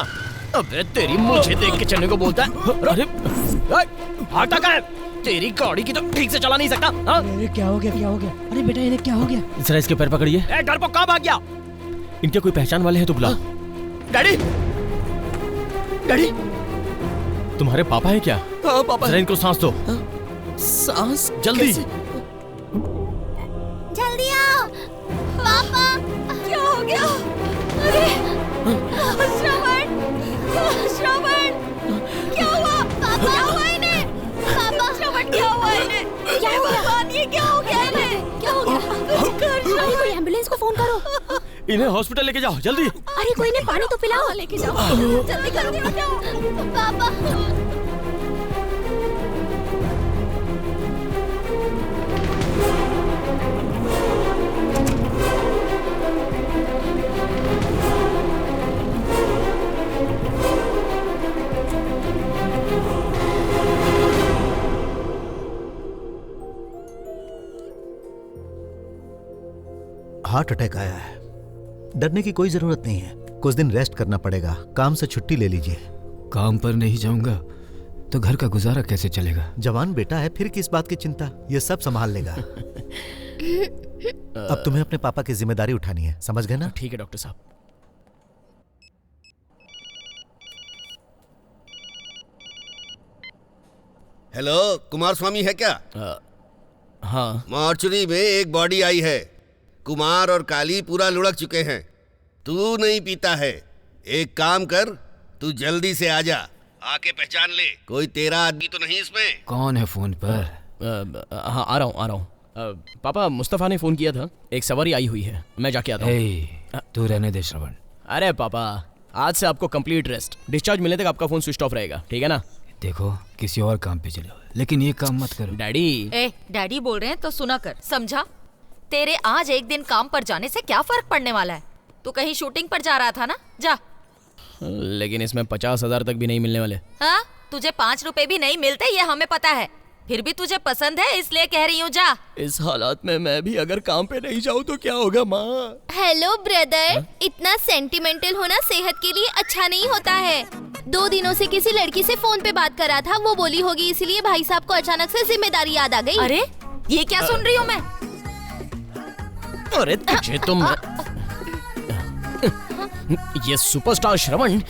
अबे तेरी, मुझे देख के चलने को बोलता है? अरे भागता कहाँ है? तेरी गाड़ी की तो ठीक से चला नहीं सकता। अरे क्या हो गया? अरे बेटा इन्हें क्या हो गया? जरा इसके पैर पकड़िए। डर को कहाँ भाग गया? इनके कोई पहचान वाले हैं तो बुलाओ। डैडी, तुम्हारे पापा है क्या? हाँ पापा। जरा इनको सांस दो। सांस? जल्दी। जल्दी आओ पापा। क्या हो गया? अरे श्रवण। एम्बुलेंस को फोन करो। इन्हें हॉस्पिटल लेके जाओ जल्दी। अरे कोई ने पानी तो पिलाओ। लेके जाओ जल्दी करो। पापा हार्ट अटैक आया है। डरने की कोई जरूरत नहीं है, कुछ दिन रेस्ट करना पड़ेगा। काम से छुट्टी ले लीजिए। काम पर नहीं जाऊंगा तो घर का गुजारा कैसे चलेगा? जवान बेटा है, फिर किस बात की चिंता, ये सब संभाल लेगा। अब तुम्हें अपने पापा की जिम्मेदारी उठानी है, समझ गए ना? ठीक है डॉक्टर साहब। हेलो, कुमार स्वामी है क्या? हाँ। मॉर्चरी में एक बॉडी आई है। कुमार और काली पूरा लुढ़क चुके हैं। तू नहीं पीता है, एक काम कर, तू जल्दी से आ जा, आके पहचान ले, कोई तेरा आदमी तो नहीं इसमें। कौन है फोन पर? हाँ आ रहा हूँ। पापा मुस्तफा ने फोन किया था, एक सवारी आई हुई है, मैं जाके आता हूँ। तू रहने दे श्रवण। अरे पापा, आज से आपको कंप्लीट रेस्ट, डिस्चार्ज मिलने तक आपका फोन स्विच ऑफ रहेगा, ठीक है ना? देखो किसी और काम पे चले जाओ, लेकिन ये काम मत करो। डैडी। डैडी बोल रहे हैं तो सुना कर, समझा? तेरे आज एक दिन काम पर जाने से क्या फर्क पड़ने वाला है? तू कहीं शूटिंग पर जा रहा था ना, जा। लेकिन इसमें 50,000 तक भी नहीं मिलने वाले। हाँ, तुझे 5 रुपए भी नहीं मिलते, ये हमें पता है। फिर भी तुझे पसंद है इसलिए कह रही हूँ, जा। इस हालात में मैं भी अगर काम पे नहीं जाऊँ तो क्या होगा माँ? हेलो ब्रदर, इतना सेंटिमेंटल होना सेहत के लिए अच्छा नहीं होता है। 2 दिनों से किसी लड़की से फोन पे बात कर रहा था, वो बोली होगी, इसलिए भाई साहब को अचानक से जिम्मेदारी याद आ गई। अरे ये क्या सुन रही हूँ मैं? अरे तुझे तो मैं ये सुपरस्टार श्रवण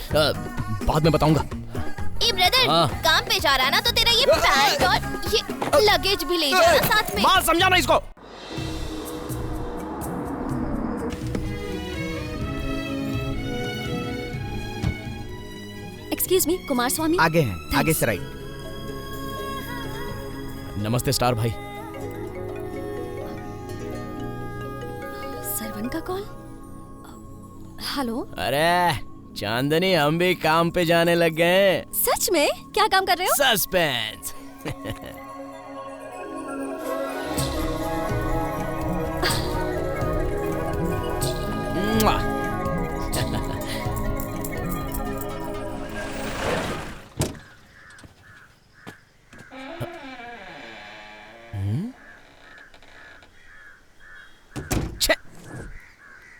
बाद में बताऊंगा। ए ब्रदर, काम पे जा रहा ना तो तेरा ये पैंट और ये लगेज भी ले जाना साथ में। माँ समझाना इसको। एक्सक्यूज मी, कुमार स्वामी आगे हैं, आगे से राइट। नमस्ते स्टार भाई। सरवन का कॉल। हेलो। अरे चांदनी, हम भी काम पे जाने लग गए। सच में? क्या काम कर रहे हो? सस्पेंस।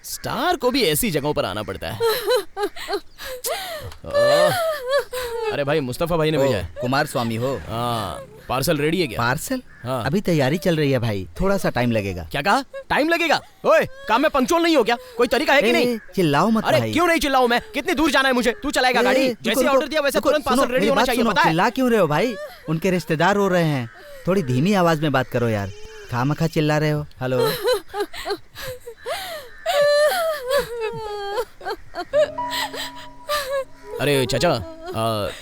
स्टार को भी ऐसी जगहों पर आना पड़ता है। अरे भाई, मुस्तफा भाई ने भेजा है। कुमार स्वामी हो? हाँ। पार्सल रेडी है क्या? पार्सल? हाँ। अभी तैयारी चल रही है भाई, थोड़ा सा टाइम लगेगा। क्या कहा? टाइम लगेगा? ओए, काम में पंक्चुअल नहीं हो क्या? कोई तरीका है कि नहीं? चिल्लाओ मत अरे भाई। क्यों नहीं चिल्लाऊं मैं? कितनी दूर जाना है मुझे? तू चलाएगा गाड़ी? जैसे ऑर्डर दिया वैसे तुरंत पार्सल रेडी होना चाहिए, पता है? चिल्ला क्यों रहे हो भाई? उनके रिश्तेदार रो रहे हैं, थोड़ी धीमी आवाज में बात करो यार, खामखा चिल्ला रहे हो। हेलो। अरे चाचा,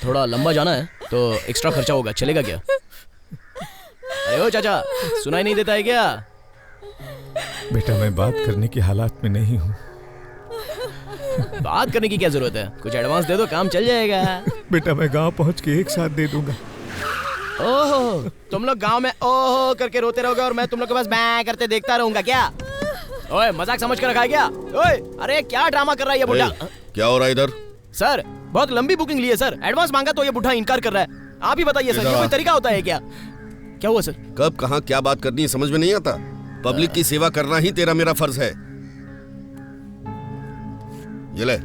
थोड़ा लंबा जाना है तो एक्स्ट्रा खर्चा होगा, चलेगा क्या? अरे ओ चाचा, सुनाई नहीं देता है क्या? बेटा, मैं बात करने की हालात में नहीं हूँ। बात करने की क्या जरूरत है? कुछ एडवांस दे दो, काम चल जाएगा। बेटा, मैं गांव पहुँच के एक साथ दे दूंगा। ओहो, तुम लोग गांव में ओहो करके रोते रहोगे और मैं तुम लोग के पास बैं करते देखता रहूंगा क्या? ओए, मजाक समझ कर रखा है क्या? ओए, अरे क्या ड्रामा कर रहा है ये बुढ़ा? क्या हो रहा है इधर? सर, बहुत लंबी बुकिंग ली है सर, एडवांस मांगा तो ये बुढ़ा इनकार कर रहा है। आप ही बताइए सर, ये कोई तरीका होता है क्या? क्या हुआ सर? कब कहाँ क्या बात करनी है समझ में नहीं आता। पब्लिक की सेवा करना ही तेरा मेरा फर्ज है। ये ले।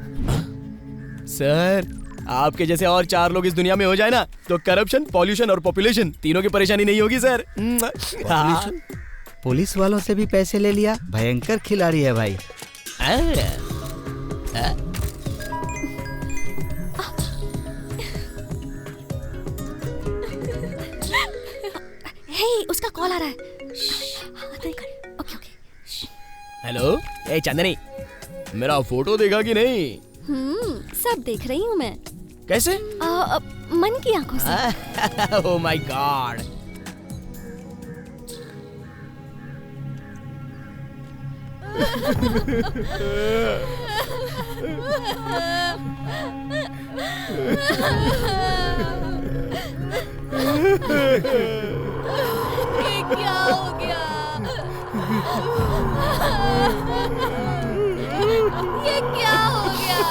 सर, आपके जैसे और 4 लोग इस दुनिया में हो जाए ना तो करप्शन, पॉल्यूशन और पॉपुलेशन तीनों की परेशानी नहीं होगी सर। पुलिस वालों से भी पैसे ले लिया, भयंकर खिलाड़ी है भाई। हे, उसका कॉल आ रहा है। Okay okay. हेलो, ए चांदनी, मेरा फोटो देखा कि नहीं? सब देख रही हूँ मैं। कैसे? मन की आंखों से। Oh my God. ये क्या हो गया? ये क्या हो गया?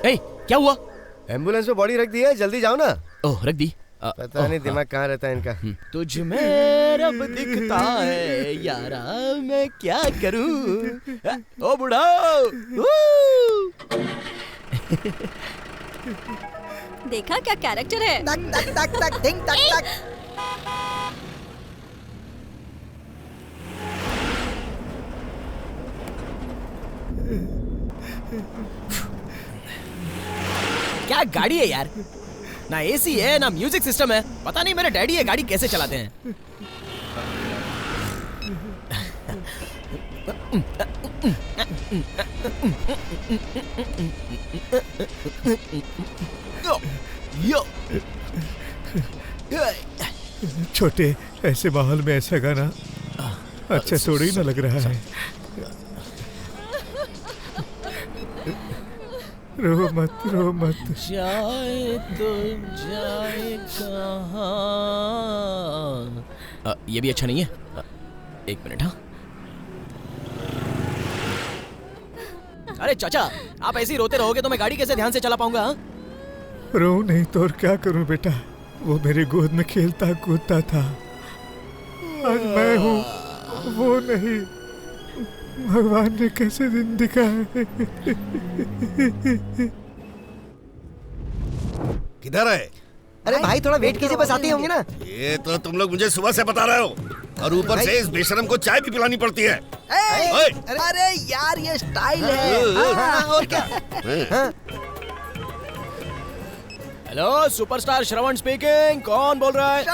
ए, क्या हुआ? एम्बुलेंस में बॉडी रख दी है, जल्दी जाओ ना। ओह, रख दी। पता नहीं दिमाग कहाँ रहता है इनका। तुझ में रब दिखता है यारा, मैं क्या करूं? ओ बुढ़ा। देखा क्या कैरेक्टर है? टक टक टक टक टिंग टक टक। क्या गाड़ी है यार, ना एसी है ना म्यूजिक सिस्टम है। पता नहीं मेरे डैडी ये गाड़ी कैसे चलाते हैं। यो छोटे, ऐसे माहौल में ऐसा गाना अच्छा थोड़ी ही ना लग रहा है। रो मत, रो मत। जाए तो जाए कहाँ? ये भी अच्छा नहीं है। एक मिनट। हाँ, अरे चाचा, आप ऐसे ही रोते रहोगे तो मैं गाड़ी कैसे ध्यान से चला पाऊंगा? रो नहीं तो और क्या करूं बेटा, वो मेरे गोद में खेलता कूदता था। आज मैं हूँ, वो नहीं। भगवान ने कैसे दिन दिखाए। किधर है? अरे भाई थोड़ा वेट कीजिए, बस आते ही होंगे ना। ये तो तुम लोग मुझे सुबह से बता रहे हो, और ऊपर से इस बेशरम को चाय भी पिलानी पड़ती है। अरे यार ये स्टाइल है। और क्या? Hello, superstar Shravan speaking. कौन बोल रहा है?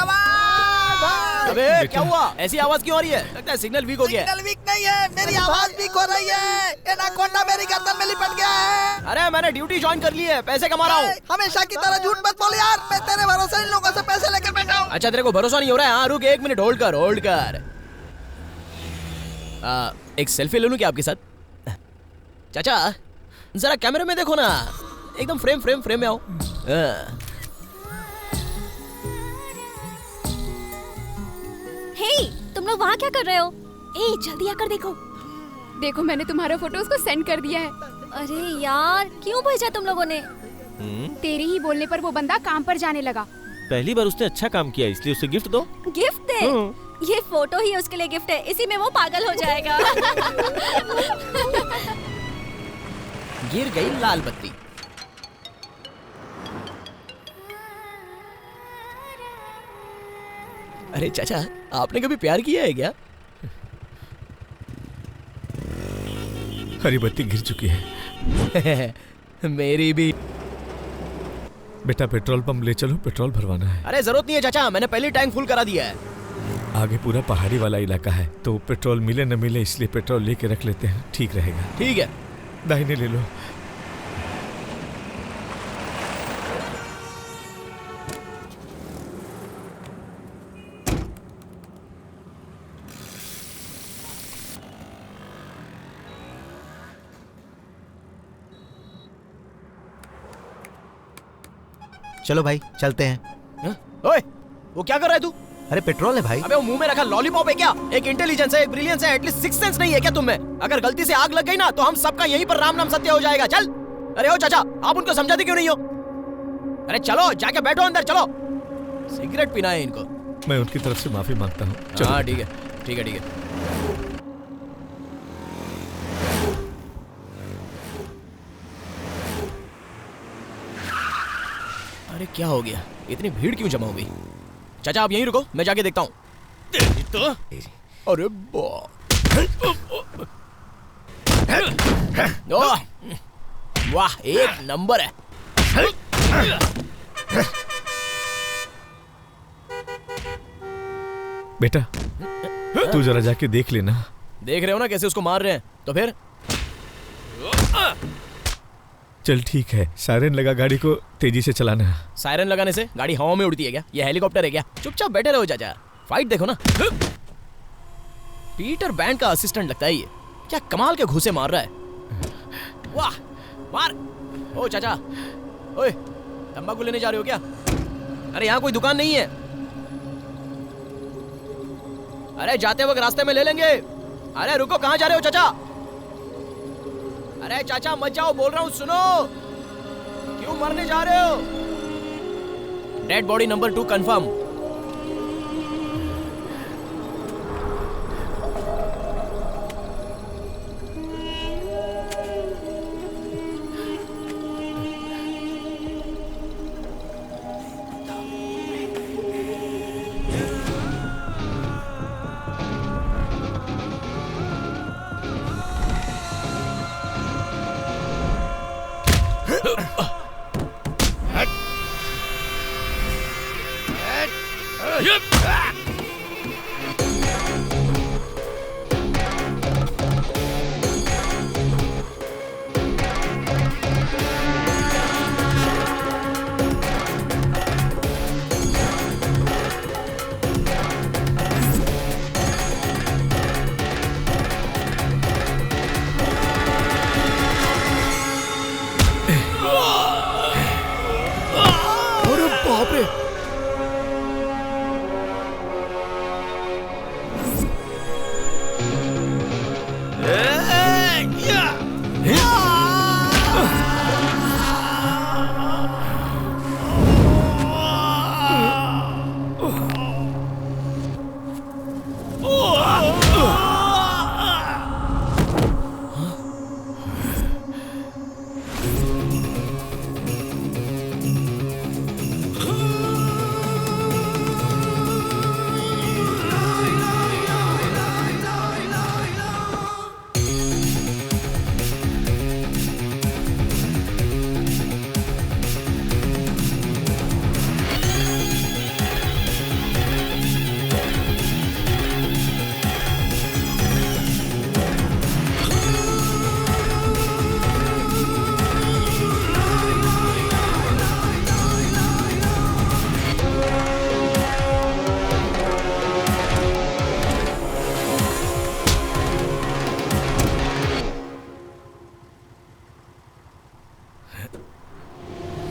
अबे क्या हुआ? ऐसी आवाज क्यों आ रही है? लगता है सिग्नल वीक हो गया है। सिग्नल वीक नहीं है, मेरी आवाज वीक हो रही है। एनाकोंडा मेरी गर्दन में लिपट गया है। अरे मैंने ड्यूटी ज्वाइन कर ली है, पैसे कमा रहा हूँ। हमेशा की तरह झूठ मत बोल यार, मैं तेरे भरोसे इन लोगों से पैसे लेकर बैठा हूँ। अच्छा, तेरे को भरोसा नहीं हो रहा है? हाँ रुक, एक मिनट होल्ड कर, होल्ड कर। एक सेल्फी ले लूं क्या आपके साथ? चाचा जरा कैमरे में देखो ना, एकदम फ्रेम में आओ। हे, तुम लोग वहाँ क्या कर रहे हो? ए जल्दी आकर देखो। देखो मैंने तुम्हारा फोटो उसको सेंड कर दिया है। अरे यार, क्यों भेजा तुम लोगों ने? तेरे ही बोलने पर वो बंदा काम पर जाने लगा। पहली बार उसने अच्छा काम किया, इसलिए उसे गिफ्ट दो। गिफ्ट दे? ये फोटो ही उसके लिए गिफ्ट है, इसी में वो पागल हो जाएगा। गिर गई लाल बत्ती। अरे चाचा, आपने कभी प्यार किया है क्या? हरी बत्ती गिर चुकी है। मेरी भी। बेटा पेट्रोल पंप ले चलो, पेट्रोल भरवाना है। अरे जरूरत नहीं है चाचा, मैंने पहले टैंक फुल करा दिया है। आगे पूरा पहाड़ी वाला इलाका है, तो पेट्रोल मिले न मिले इसलिए पेट्रोल लेके रख लेते हैं, ठीक रहेगा। ठीक है, दाहिने ले लो। चलो भाई चलते हैं। ओए, वो क्या कर रहा है तू? अरे पेट्रोल है भाई। अबे वो मुंह में रखा लॉलीपॉप है क्या? एक इंटेलिजेंस है, एक ब्रिलियंस है, एटलीस्ट सिक्स सेंस नहीं है क्या तुम में? अगर गलती से आग लग गई ना तो हम सबका यहीं पर राम नाम सत्य हो जाएगा। चल। अरे ओ चाचा, आप उनको समझाते क्यों नहीं हो? अरे चलो, जाके बैठो अंदर, चलो। सिगरेट पीना है इनको। मैं उनकी तरफ से माफी मांगता हूँ। हाँ ठीक है, ठीक है, ठीक है। अरे क्या हो गया? इतनी भीड़ क्यों जमा हो गई? चाचा आप यहीं रुको, मैं जाके देखता हूँ। तो अरे वाह, एक नंबर है। बेटा तू जरा जाके देख लेना। देख रहे हो ना कैसे उसको मार रहे हैं, तो फिर चल ठीक है, सायरन लगा, गाड़ी को तेजी से चलाना। सायरन लगाने से गाड़ी हवा में उड़ती है क्या? ये हेलीकॉप्टर है क्या? चुपचाप बैठे रहो चाचा, फाइट देखो ना। पीटर बैंड का असिस्टेंट लगता है ये, क्या कमाल के घूसे मार रहा है। वाह मार। ओ चाचा, ओए तंबाकू लेने जा रहे हो क्या? अरे यहाँ कोई दुकान नहीं है। अरे जाते वक्त रास्ते में ले लेंगे। अरे रुको, कहाँ जा रहे हो चाचा? अरे चाचा मत जाओ, बोल रहा हूँ सुनो। क्यों मरने जा रहे हो? Dead body number 2 confirm.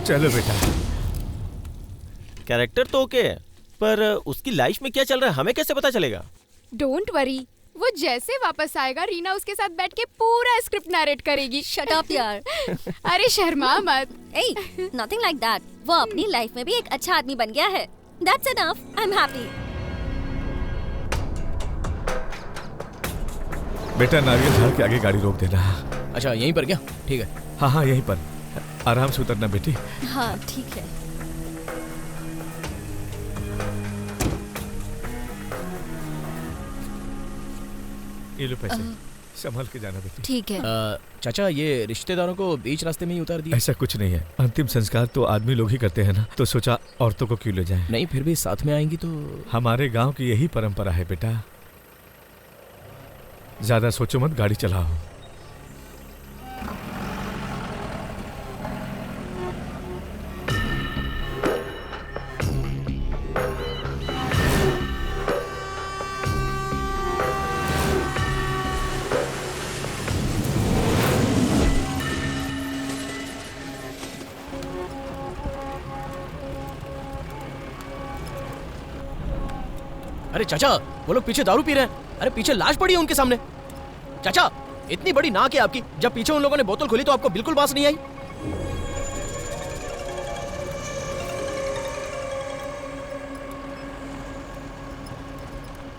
चलो बेटा। कैरेक्टर तो ओके है, पर उसकी लाइफ में क्या चल रहा है हमें कैसे पता चलेगा? डोंट वरी, वो जैसे वापस आएगा रीना उसके साथ बैठ के पूरा स्क्रिप्ट नरेट करेगी। शट अप यार। अरे शर्मा मत। ए, नथिंग लाइक दैट। वो अपनी लाइफ में भी एक अच्छा आदमी बन गया है। That's enough. I'm happy. बेटा नारियल झाड़ के आगे गाड़ी रोक देना। अच्छा यहीं पर क्या? ठीक है। हाँ हाँ यहीं पर, आराम से उतरना बेटी। हाँ ठीक है। ये लो पैसे, संभाल के जाना बेटी। ठीक है। चाचा ये रिश्तेदारों को बीच रास्ते में ही उतार दिया? ऐसा कुछ नहीं है, अंतिम संस्कार तो आदमी लोग ही करते हैं ना, तो सोचा औरतों को क्यों ले जाएं। नहीं फिर भी साथ में आएंगी तो। हमारे गांव की यही परंपरा है बेटा। ज्यादा सोचो मत, गाड़ी चलाओ। अरे चाचा वो लोग पीछे दारू पी रहे हैं। अरे पीछे लाश पड़ी है उनके सामने। चाचा इतनी बड़ी नाक है आपकी, जब पीछे उन लोगों ने बोतल खोली तो आपको बिल्कुल बास नहीं आई?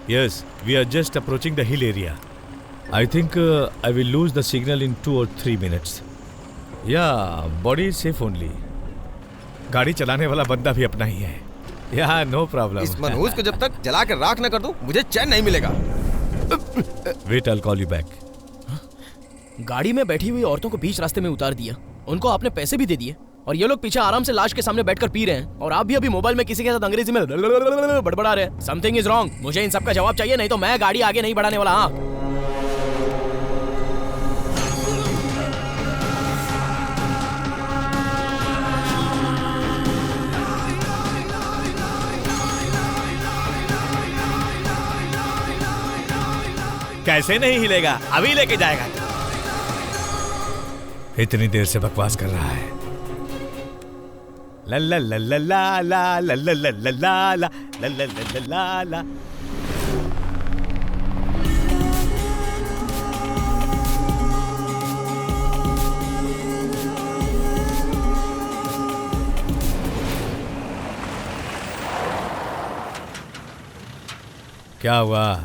Yes, we are just approaching the hill area. I think I will lose the signal in 2 or 3 minutes. Yeah, body is safe only. गाड़ी चलाने वाला बंदा भी अपना ही है। Yeah, no problem. इस मनहूस को जब तक जला कर राख न कर दूं, मुझे चैन नहीं मिलेगा। Wait, I'll call you back. गाड़ी में बैठी हुई औरतों को बीच रास्ते में उतार दिया, उनको आपने पैसे भी दे दिए, और ये लोग पीछे आराम से लाश के सामने बैठकर पी रहे हैं और आप भी अभी मोबाइल में किसी के साथ अंग्रेजी में बड़बड़ा रहे हैं। Something is wrong. मुझे इन सब का जवाब चाहिए, नहीं तो मैं गाड़ी आगे नहीं बढ़ाने वाला। हाँ, कैसे नहीं हिलेगा, अभी लेके जाएगा। इतनी देर से बकवास कर रहा है। ला ला ला ला ला ला ला ला ला ला ला ला ला ला ला ला। क्या हुआ?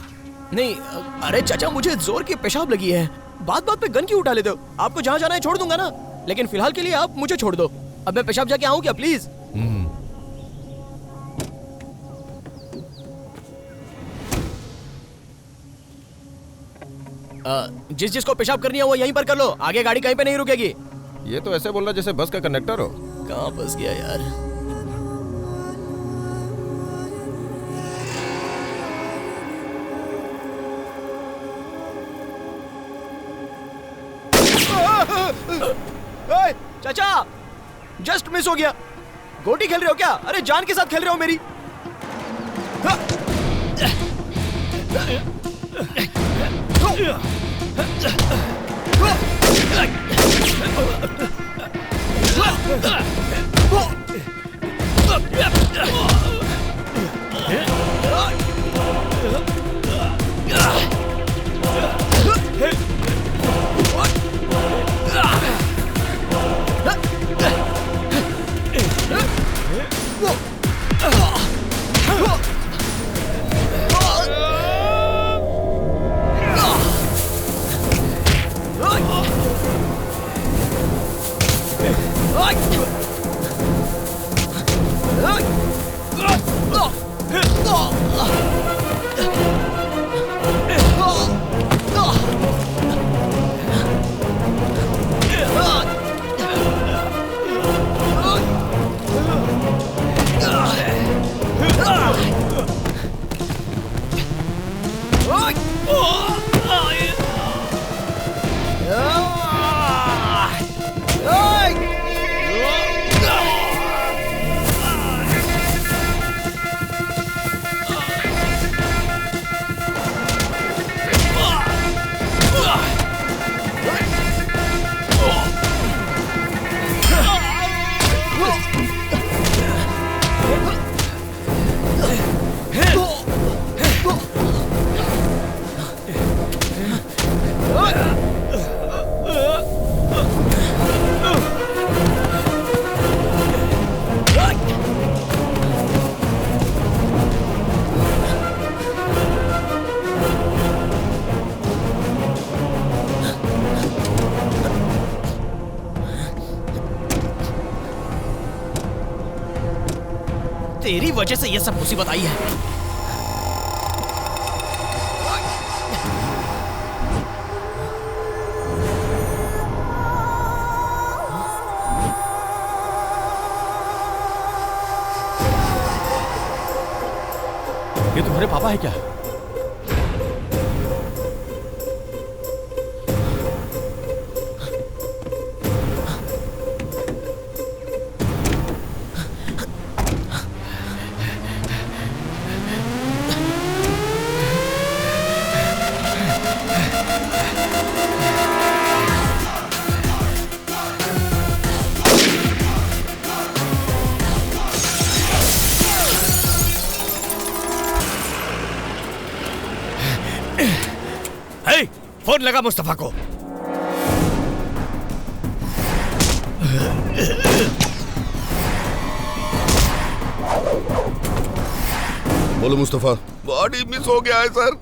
नहीं, अरे चाचा मुझे जोर की पेशाब लगी है। बात बात पे गन क्यों उठा लेते हो? आपको जहाँ जाना है छोड़ दूंगा ना, लेकिन फिलहाल के लिए आप मुझे छोड़ दो। अब मैं पेशाब जाके आऊँ क्या प्लीज? जिस जिसको पेशाब करनी है वो यहीं पर कर लो, आगे गाड़ी कहीं पे नहीं रुकेगी। ये तो ऐसे बोल रहा जैसे बस का कंडक्टर हो। कहाँ फंस गया यार? चाचा जस्ट मिस हो गया। गोटी खेल रहे हो क्या? अरे जान के साथ खेल रहे हो मेरी। तेरी वजह से ये सब मुसीबत आई है। ये तुम्हारे पापा है क्या? फोन लगा मुस्तफा को। बोलो मुस्तफा। बॉडी मिस हो गया है सर।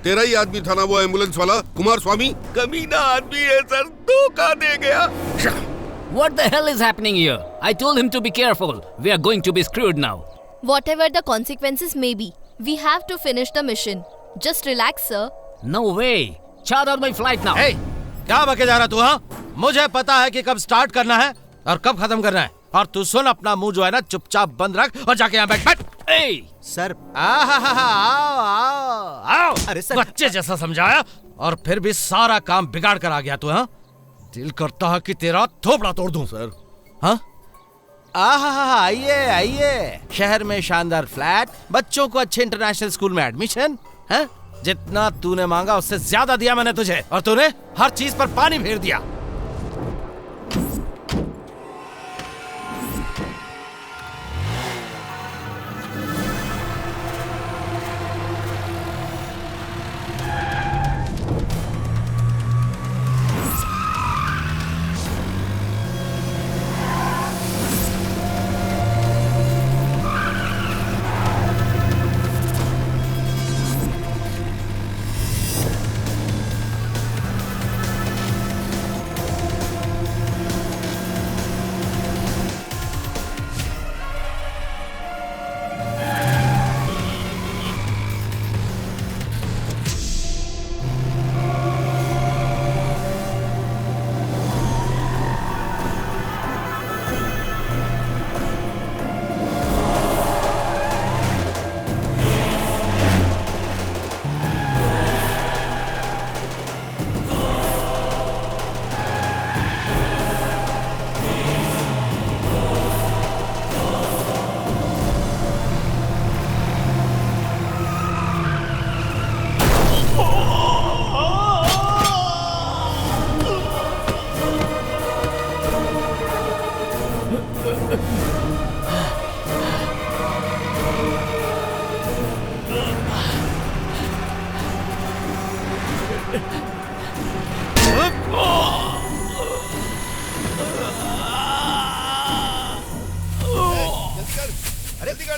तेरा ही आदमी था ना वो एम्बुलेंस वाला कुमार स्वामी? कमीना आदमी है सर, धोखा दे गया। What the hell is happening here? I told him to be careful. We are going to be screwed now. Whatever the consequences may be, we have to finish the mission. Just relax, sir. No way. Charter my flight now. क्या बके जा रहा तू? हाँ, मुझे पता है कि कब स्टार्ट करना है और कब खत्म करना है। और तू सुन, अपना मुंह जो है ना चुपचाप बंद रख और जाके यहाँ बैठ। सर आओ। अरे सर, बच्चे जैसा समझाया और फिर भी सारा काम बिगाड़ कर आ गया तू। हाँ, दिल करता है कि तेरा थोपड़ा तोड़ दूं। सर हाँ, आइए आइए। शहर में शानदार फ्लैट, बच्चों को अच्छे इंटरनेशनल स्कूल में एडमिशन है। जितना तूने मांगा उससे ज्यादा दिया मैंने तुझे, और तूने हर चीज पर पानी फेर दिया।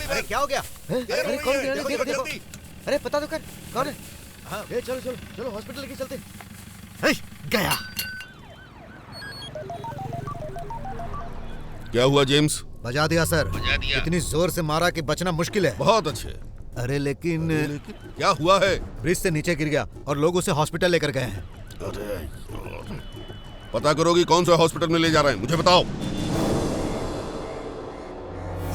अरे क्या हो गया? अरे कौन गया? देखो। अरे पता तो कर कौन है? हाँ, चलो चलो चलो हॉस्पिटल लेके चलते। गया। क्या हुआ जेम्स? बजा दिया सर। बजा दिया। इतनी जोर से मारा कि बचना मुश्किल है। बहुत अच्छे। अरे लेकिन क्या हुआ है? ब्रिज से नीचे गिर गया और लोग उसे हॉस्पिटल लेकर गए हैं। अरे पता करो कि कौन सा हॉस्पिटल में ले जा रहे हैं, मुझे बताओ।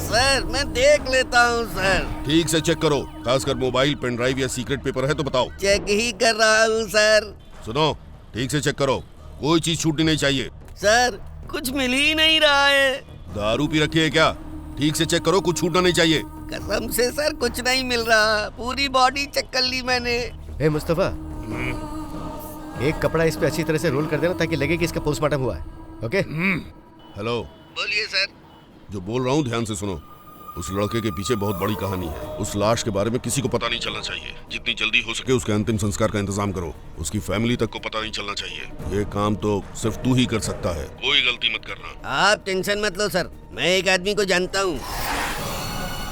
सर मैं देख लेता हूँ सर। ठीक से चेक करो, खासकर मोबाइल, पेन ड्राइव या सीक्रेट पेपर है तो बताओ। चेक ही कर रहा हूँ सर। सुनो, ठीक से चेक करो, कोई चीज छूटनी नहीं चाहिए। सर कुछ मिल ही नहीं रहा है। दारू पी रखी है क्या? ठीक से चेक करो, कुछ छूटना नहीं चाहिए। कसम से सर कुछ नहीं मिल रहा, पूरी बॉडी चेक कर ली मैंने। ए मुस्तफा, एक कपड़ा इस पे अच्छी तरह से रोल कर देना ताकि लगे कि इसका पोस्टमार्टम हुआ है। ओके? हेलो। बोलिए सर। जो बोल रहा हूँ ध्यान से सुनो। उस लड़के के पीछे बहुत बड़ी कहानी है। उस लाश के बारे में किसी को पता नहीं चलना चाहिए। जितनी जल्दी हो सके उसके अंतिम संस्कार का इंतजाम करो। उसकी फैमिली तक को पता नहीं चलना चाहिए। ये काम तो सिर्फ तू ही कर सकता है, कोई गलती मत करना। आप टेंशन मत लो सर, मैं एक आदमी को जानता हूँ,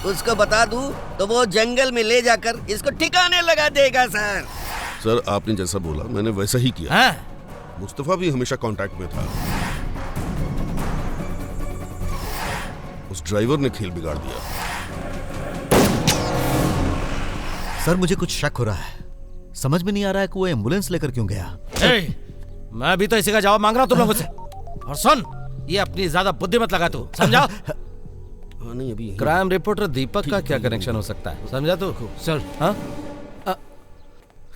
उसको बता दूँ तो वो जंगल में ले जाकर इसको ठिकाने लगा देगा सर। सर आपने जैसा बोला मैंने वैसा ही किया। मुस्तफा भी हमेशा कांटेक्ट में था। उस ड्राइवर ने खेल बिगाड़ दिया। सर मुझे कुछ शक हो रहा है, समझ में नहीं आ रहा है कि वो एम्बुलेंस लेकर क्यों गया। मैं भी तो इसी का जवाब मांग रहा हूँ तुम लोगों से। और sun, ये अपनी ज्यादा बुद्धि मत लगा तू, समझा? नहीं अभी क्राइम रिपोर्टर दीपक का क्या कनेक्शन हो सकता है, समझा तू? सर। हाँ?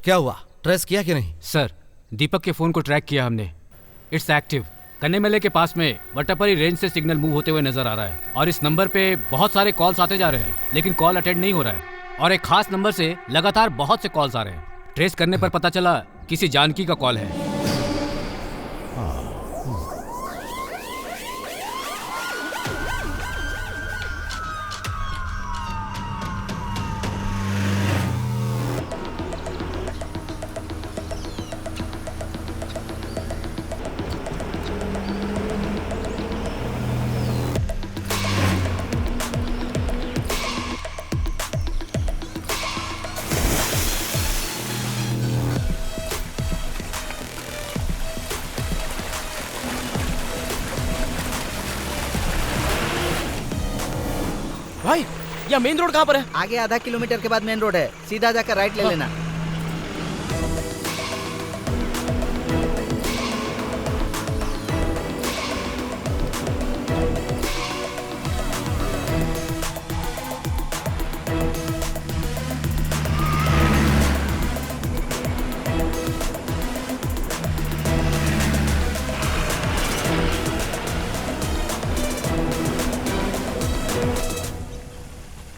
क्या हुआ, ट्रेस किया कि नहीं? सर दीपक के फोन को ट्रैक किया हमने, इट्स एक्टिव। कन्नेमले के पास में वट्टापरी रेंज से सिग्नल मूव होते हुए नजर आ रहा है और इस नंबर पे बहुत सारे कॉल्स आते जा रहे हैं, लेकिन कॉल अटेंड नहीं हो रहा है और एक खास नंबर से लगातार बहुत से कॉल्स आ रहे हैं। ट्रेस करने पर पता चला किसी जानकी का कॉल है। भाई यह मेन रोड कहाँ पर है? आगे आधा किलोमीटर के बाद मेन रोड है, सीधा जाकर राइट ले लेना।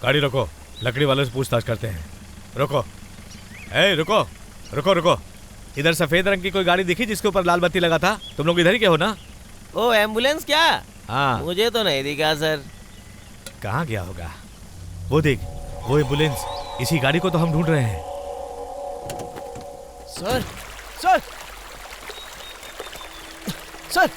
गाड़ी रोको, लकड़ी वालों से पूछताछ करते हैं। रुको, ए रुको रुको रुको। इधर सफेद रंग की कोई गाड़ी दिखी जिसके ऊपर लाल बत्ती लगा था? तुम लोग इधर ही के हो ना? ओ एम्बुलेंस क्या? हाँ। मुझे तो नहीं दिखा सर। कहाँ गया होगा? वो देख, वो एम्बुलेंस, इसी गाड़ी को तो हम ढूंढ रहे हैं। सर सर सर,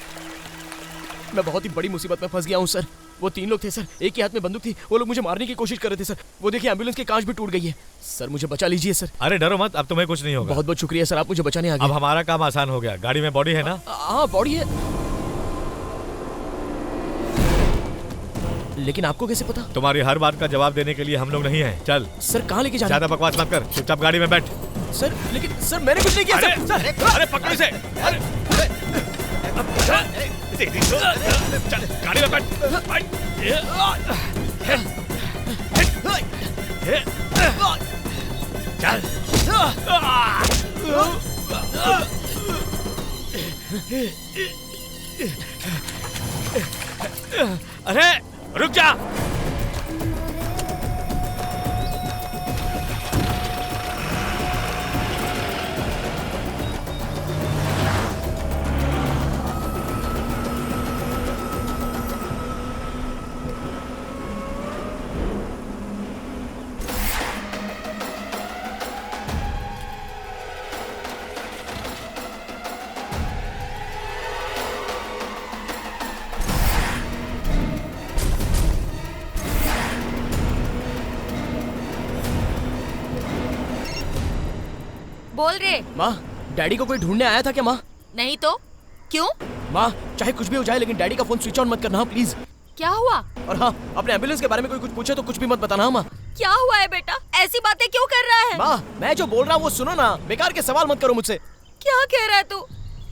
मैं बहुत ही बड़ी मुसीबत में फंस गया हूँ सर। वो 3 लोग थे सर, एक के हाथ में बंदूक थी। वो लोग मुझे मारने की कोशिश कर रहे थे सर। वो देखिए एम्बुलेंस की कांच भी टूट गई है। सर मुझे बचा लीजिए सर। अरे डरो मत, अब तुम्हें कुछ नहीं होगा। बहुत बहुत शुक्रिया सर, आप मुझे बचाने आ गए। अब हमारा काम आसान हो गया। गाड़ी में बॉडी है ना? हाँ बॉडी है, लेकिन आपको कैसे पता? तुम्हारी हर बात का जवाब देने के लिए हम लोग नहीं हैं। चल सर, कहाँ लेके जाना? ज्यादा बकवास मत कर, चुपचाप गाड़ी में बैठ। सर लेकिन सर मैंने कुछ नहीं किया सर। अरे पकड़ इसे। चल गाड़ी में बैठ। अरे रुक जा। बोल रे। माँ, डैडी को कोई ढूंढने आया था क्या माँ? नहीं तो क्यों? माँ, चाहे कुछ भी हो जाए लेकिन डैडी का फोन स्विच ऑन मत करना हाँ प्लीज। क्या हुआ? और हाँ, अपने एम्बुलेंस के बारे में कोई कुछ पूछे तो कुछ भी मत बताना माँ। क्या हुआ है बेटा? ऐसी बातें क्यों कर रहा है? माँ, मैं जो बोल रहा हूँ वो सुनो ना, बेकार के सवाल मत करो मुझसे। क्या कह रहा है तू?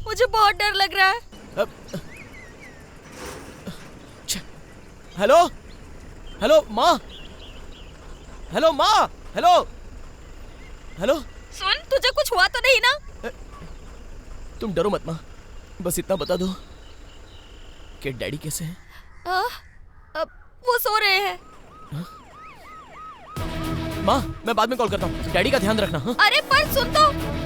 मुझे बहुत डर लग रहा है। हेलो हेलो माँ, हेलो माँ, हेलो हेलो। सुन, तुझे कुछ हुआ तो नहीं ना? तुम डरो मत माँ, बस इतना बता दो कि डैडी कैसे हैं? वो सो रहे हैं। माँ, मैं बाद में कॉल करता हूँ, डैडी का ध्यान रखना। हाँ? अरे पर सुन तो।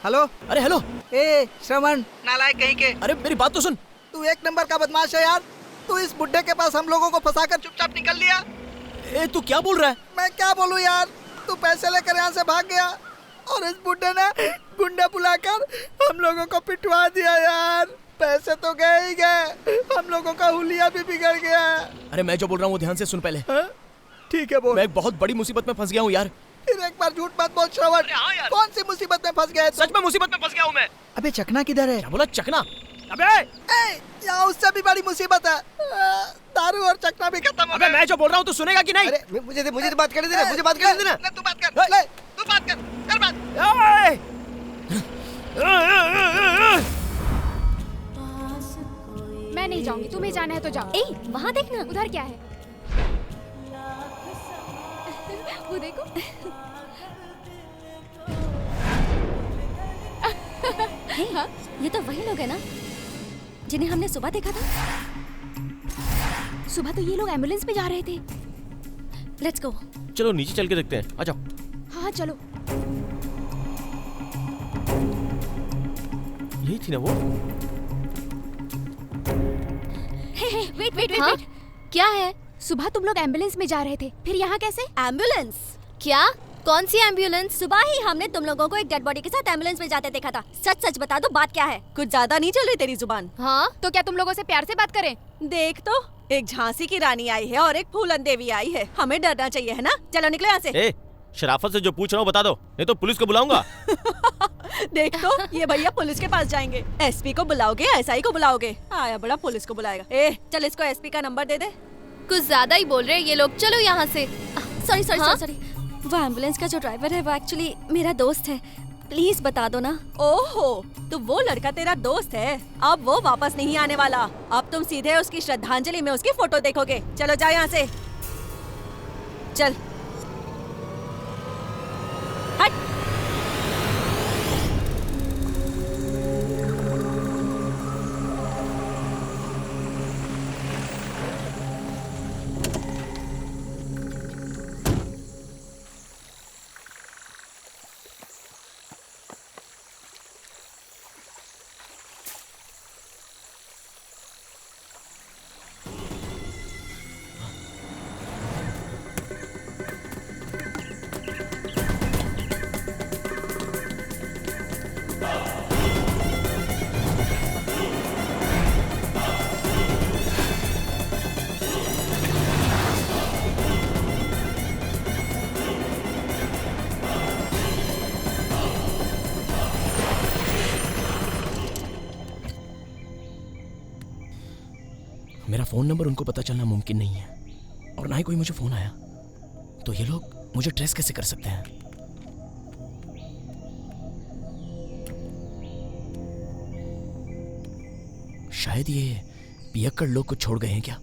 हेलो। अरे हेलो। ए श्रवण, नालायक कहीं के। अरे मेरी बात तो सुन। तू एक नंबर का बदमाश है यार। तू इस बुड्ढे के पास हम लोगों को फंसाकर चुपचाप निकल लिया। ए तू क्या बोल रहा है? मैं क्या बोलूं यार, तू पैसे लेकर यहाँ से भाग गया और इस बुड्ढे ने गुंडा बुलाकर हम लोगों को पिटवा दिया यार। पैसे तो गए ही गए, हम लोगों का हुलिया भी बिगड़ गया। अरे मैं जो बोल रहा हूँ वो ध्यान से सुन पहले। ठीक है बोल। मैं एक बहुत बड़ी मुसीबत में फंस गया हूँ यार। फिर एक बार झूठ मत बोल श्रवण। कौन सी मुसीबत में फंस गया? सच में मुसीबत में फंस गया हूँ मैं। अबे चकना किधर है? क्या बोला चकना? अबे यहाँ उससे भी बड़ी मुसीबत है, दारू और चकना भी खत्म हो गया। अबे मैं जो बोल रहा हूँ तू सुनेगा कि नहीं? अरे मुझे तो बात करने देना, मुझे बात करने देना। तू बात कर, ले तू बात कर बात। मैं नहीं जाऊंगी, तुम्हें जाना है तो जाओ। ए, वहाँ देखना। उधर क्या है? वो देखो। हाँ? ये तो वही लोग हैं ना जिन्हें हमने सुबह देखा था। सुबह तो ये लोग एम्बुलेंस में जा रहे थे। Let's go. चलो नीचे चल के देखते हैं, आ जाओ। हाँ चलो। यही थी ना वो? वेट। हाँ? क्या है? सुबह तुम लोग एम्बुलेंस में जा रहे थे, फिर यहाँ कैसे? एम्बुलेंस? क्या? कौन सी एम्बुलेंस? सुबह ही हमने तुम लोगों को एक डेड बॉडी के साथ एम्बुलेंस में जाते देखा था। सच सच बता दो, बात क्या है? कुछ ज्यादा नहीं चल रही तेरी जुबान? हाँ तो क्या तुम लोगों से प्यार से बात करें? देख तो, एक झांसी की रानी आई है और एक फूलन देवी आई है। हमें डरना चाहिए है ना? चलो निकलो यहाँ से। ए, शराफत से जो पूछ रहा हूँ बता दो, नहीं तो पुलिस को बुलाऊंगा। देख तो, ये भैया पुलिस के पास जाएंगे। एसपी को बुलाओगे, एसआई को बुलाओगे? आया बड़ा पुलिस को बुलाएगा। ए चल, इसको एसपी का नंबर दे दे। कुछ ज्यादा ही बोल रहे हैं ये लोग। चलो यहाँ से। सॉरी। वो एम्बुलेंस का जो ड्राइवर है वो एक्चुअली मेरा दोस्त है। प्लीज बता दो ना। ओहो, तो वो लड़का तेरा दोस्त है। अब वो वापस नहीं आने वाला। अब तुम सीधे उसकी श्रद्धांजलि में उसकी फोटो देखोगे। चलो जाओ यहाँ से। चल। हट। मेरा फोन नंबर उनको पता चलना मुमकिन नहीं है और ना ही कोई मुझे फोन आया, तो ये लोग मुझे ट्रेस कैसे कर सकते हैं? शायद ये पियक्कड़ लोग को छोड़ गए हैं क्या?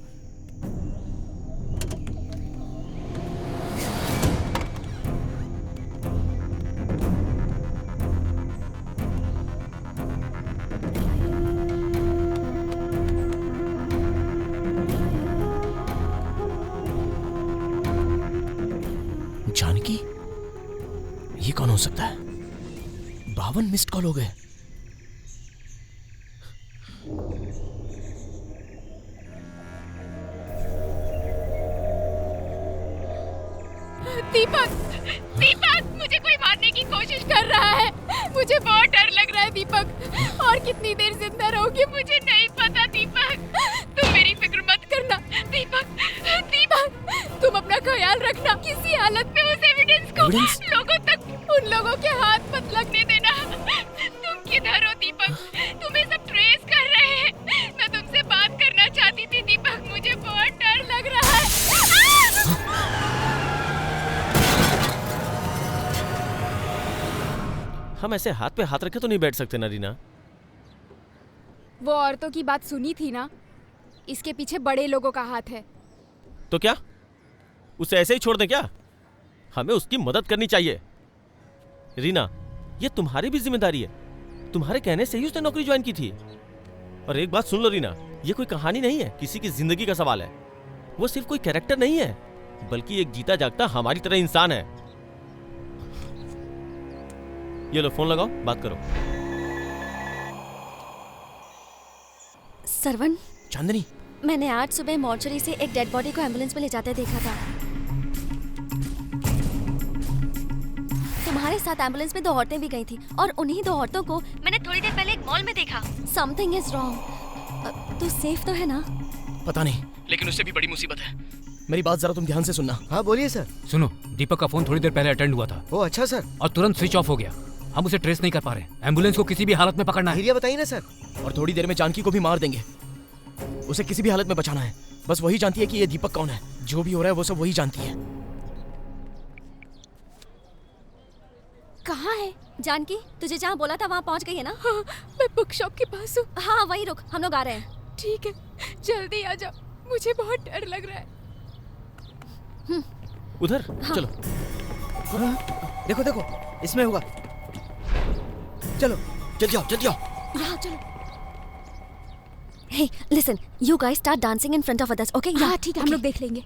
जानकी, ये कौन हो सकता है? 52 मिस्ड कॉल हो गए। दीपक, दीपक, मुझे कोई मारने की कोशिश कर रहा है। मुझे बहुत डर लग रहा है दीपक। और कितनी देर जिंदा रहोगे मुझे नहीं पता दीपक। तुम मेरी फिक्र मत करना दीपक। दीपक, तुम अपना ख्याल रखना। किसी हालत में उस एविडेंस को लोगों तक, उन लोगों के हाथ मत लगने देना। तुम किधर हो दीपक? तुम्हें सब ट्रेस कर रहे हैं। मैं तुमसे बात करना चाहती थी दीपक। मुझे बहुत डर लग रहा है। हम ऐसे हाथ पे हाथ रखे तो नहीं बैठ सकते ना रीना। वो औरतों की बात सुनी थी ना, इसके पीछे बड़े लोगों का हाथ है। तो क्या उसे ऐसे ही छोड़ दें क्या? हमें उसकी मदद करनी चाहिए। रीना, ये तुम्हारी भी जिम्मेदारी है। तुम्हारे कहने से ही उसने नौकरी ज्वाइन की थी। और एक बात सुन लो रीना, ये कोई कहानी नहीं है, किसी की जिंदगी का सवाल है। वो सिर्फ कोई कैरेक्टर नहीं है, बल्कि एक जीता जागता हमारी तरह इंसान है। ये लो फोन लगाओ, बात करो। सरवण, चांदनी, मैंने आज सुबह मॉर्चरी से एक डेड बॉडी को एम्बुलेंस में ले जाते देखा था। तुम्हारे साथ एम्बुलेंस में 2 औरतें भी गई थी और उन्हीं 2 औरतों को मैंने थोड़ी देर पहले एक मॉल में देखा। Something is wrong. तू सेफ तो है ना? पता नहीं, लेकिन उससे भी बड़ी मुसीबत है। मेरी बात जरा तुम ध्यान से सुनना। हाँ बोलिए सर। सुनो, दीपक का फोन थोड़ी देर पहले अटेंड हुआ था। ओ अच्छा सर। और तुरंत स्विच ऑफ हो गया। हम उसे ट्रेस नहीं कर पा रहे। एम्बुलेंस को किसी भी हालत में पकड़ना है। एरिया बताइए ना सर। और थोड़ी देर में जानकी को भी मार देंगे। उसे किसी भी हालत में बचाना है। बस वही जानती है कि ये दीपक कौन है। जो भी हो रहा है वो सब वही जानती है। कहाँ है जानकी? तुझे जहाँ बोला था वहाँ पहुँच गई है ना? हाँ, मैं बुक शॉप के पास हूँ। हाँ वहीं रुक, हम लोग आ रहे हैं। ठीक है, जल्दी आ जाओ, मुझे बहुत डर लग रहा है। उधर चलो। देखो देखो, इसमें होगा। चलो जल्दी आओ, जल्दी आओ। यहाँ चलो। Hey, listen, you guys start dancing in front of others, okay? हाँ ठीक है, हम लोग देख लेंगे।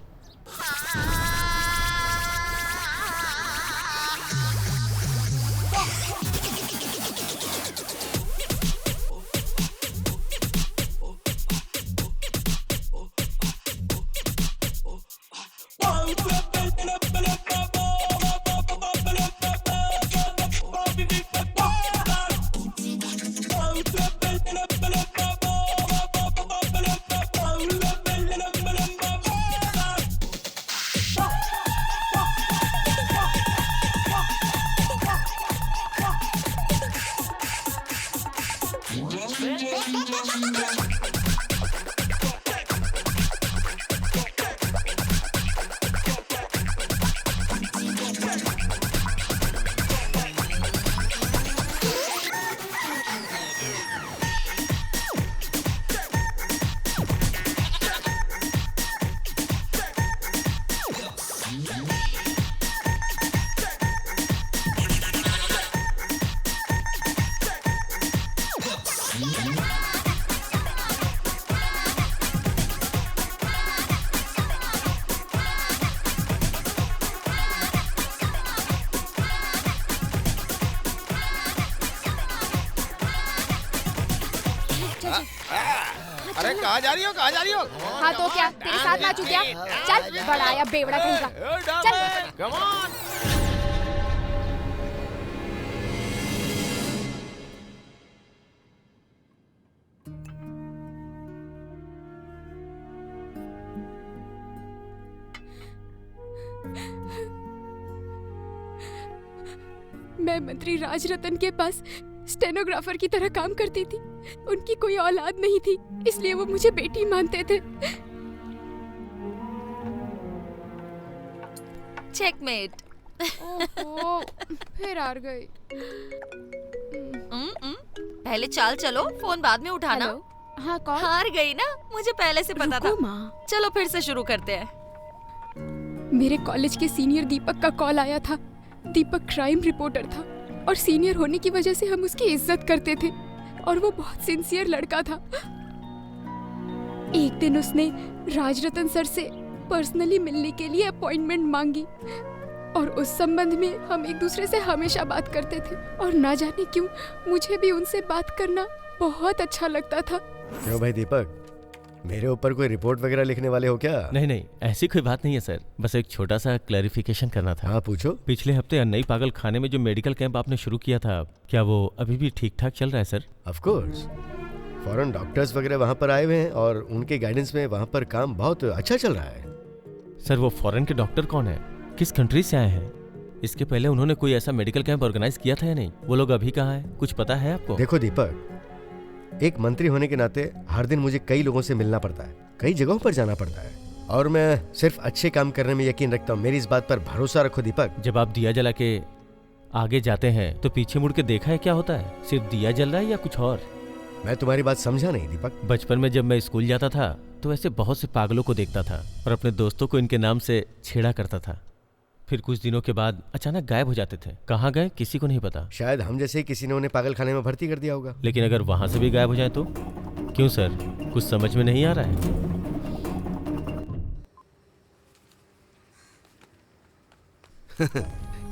अरे कहाँ जा रही हो, कहाँ जा रही हो? हाँ तो क्या, तेरे साथ नाचू क्या? चल बड़ा या बेवड़ा कहेगा। चल। Come on. मैं मंत्री राजरतन के पास स्टेनोग्राफर की तरह काम करती थी। उनकी कोई औलाद नहीं थी, इसलिए वो मुझे बेटी मानते थे। चेकमेट। ओहो, फिर हार गई। पहले चाल चलो, फोन बाद में उठाना। हाँ कौन? हार गई ना, मुझे पहले से पता था। चलो फिर से शुरू करते हैं। मेरे कॉलेज के सीनियर दीपक का कॉल आया था। दीपक क्राइम रिपोर्टर था और सीनियर होने की वजह से हम उसकी इज्जत करते थे और वो बहुत सिंसियर लड़का था। एक दिन उसने राजरतन सर से पर्सनली मिलने के लिए अपॉइंटमेंट मांगी और उस संबंध में हम एक दूसरे से हमेशा बात करते थे और ना जाने क्यों मुझे भी उनसे बात करना बहुत अच्छा लगता था। क्यों भाई दीपक, मेरे ऊपर कोई रिपोर्ट वगैरह लिखने वाले हो क्या? नहीं नहीं, ऐसी कोई बात नहीं है सर, बस एक छोटा सा क्लैरिफिकेशन करना था। हाँ पूछो। पिछले हफ्ते अन्नई पागल खाने में जो मेडिकल कैंप आपने शुरू किया था, क्या वो अभी भी ठीक ठाक चल रहा है sir? Of course, foreign doctors वगैरह वहाँ पर आए हुए हैं और उनके गाइडेंस में वहाँ पर काम बहुत अच्छा चल रहा है। सर वो फॉरेन के डॉक्टर कौन है, किस कंट्री से आए हैं? इसके पहले उन्होंने कोई ऐसा मेडिकल कैंप ऑर्गेनाइज किया था या नहीं? वो लोग अभी कहाँ हैं, कुछ पता है आपको? देखो दीपक, एक मंत्री होने के नाते हर दिन मुझे कई लोगों से मिलना पड़ता है, कई जगहों पर जाना पड़ता है और मैं सिर्फ अच्छे काम करने में यकीन रखता हूँ। मेरी इस बात पर भरोसा रखो दीपक। जब आप दिया जला के आगे जाते हैं तो पीछे मुड़ के देखा है क्या होता है? सिर्फ दिया जल रहा है या कुछ और? मैं तुम्हारी बात समझा नहीं दीपक। बचपन में जब मैं स्कूल जाता था तो ऐसे बहुत से पागलों को देखता था और अपने दोस्तों को इनके नाम से छेड़ा करता था। फिर कुछ दिनों के बाद अचानक गायब हो जाते थे। कहाँ गए किसी को नहीं पता। शायद हम जैसे किसी ने उन्हें पागल खाने में भर्ती कर दिया होगा। लेकिन अगर वहां से भी गायब हो जाए तो? क्यों सर, कुछ समझ में नहीं आ रहा है?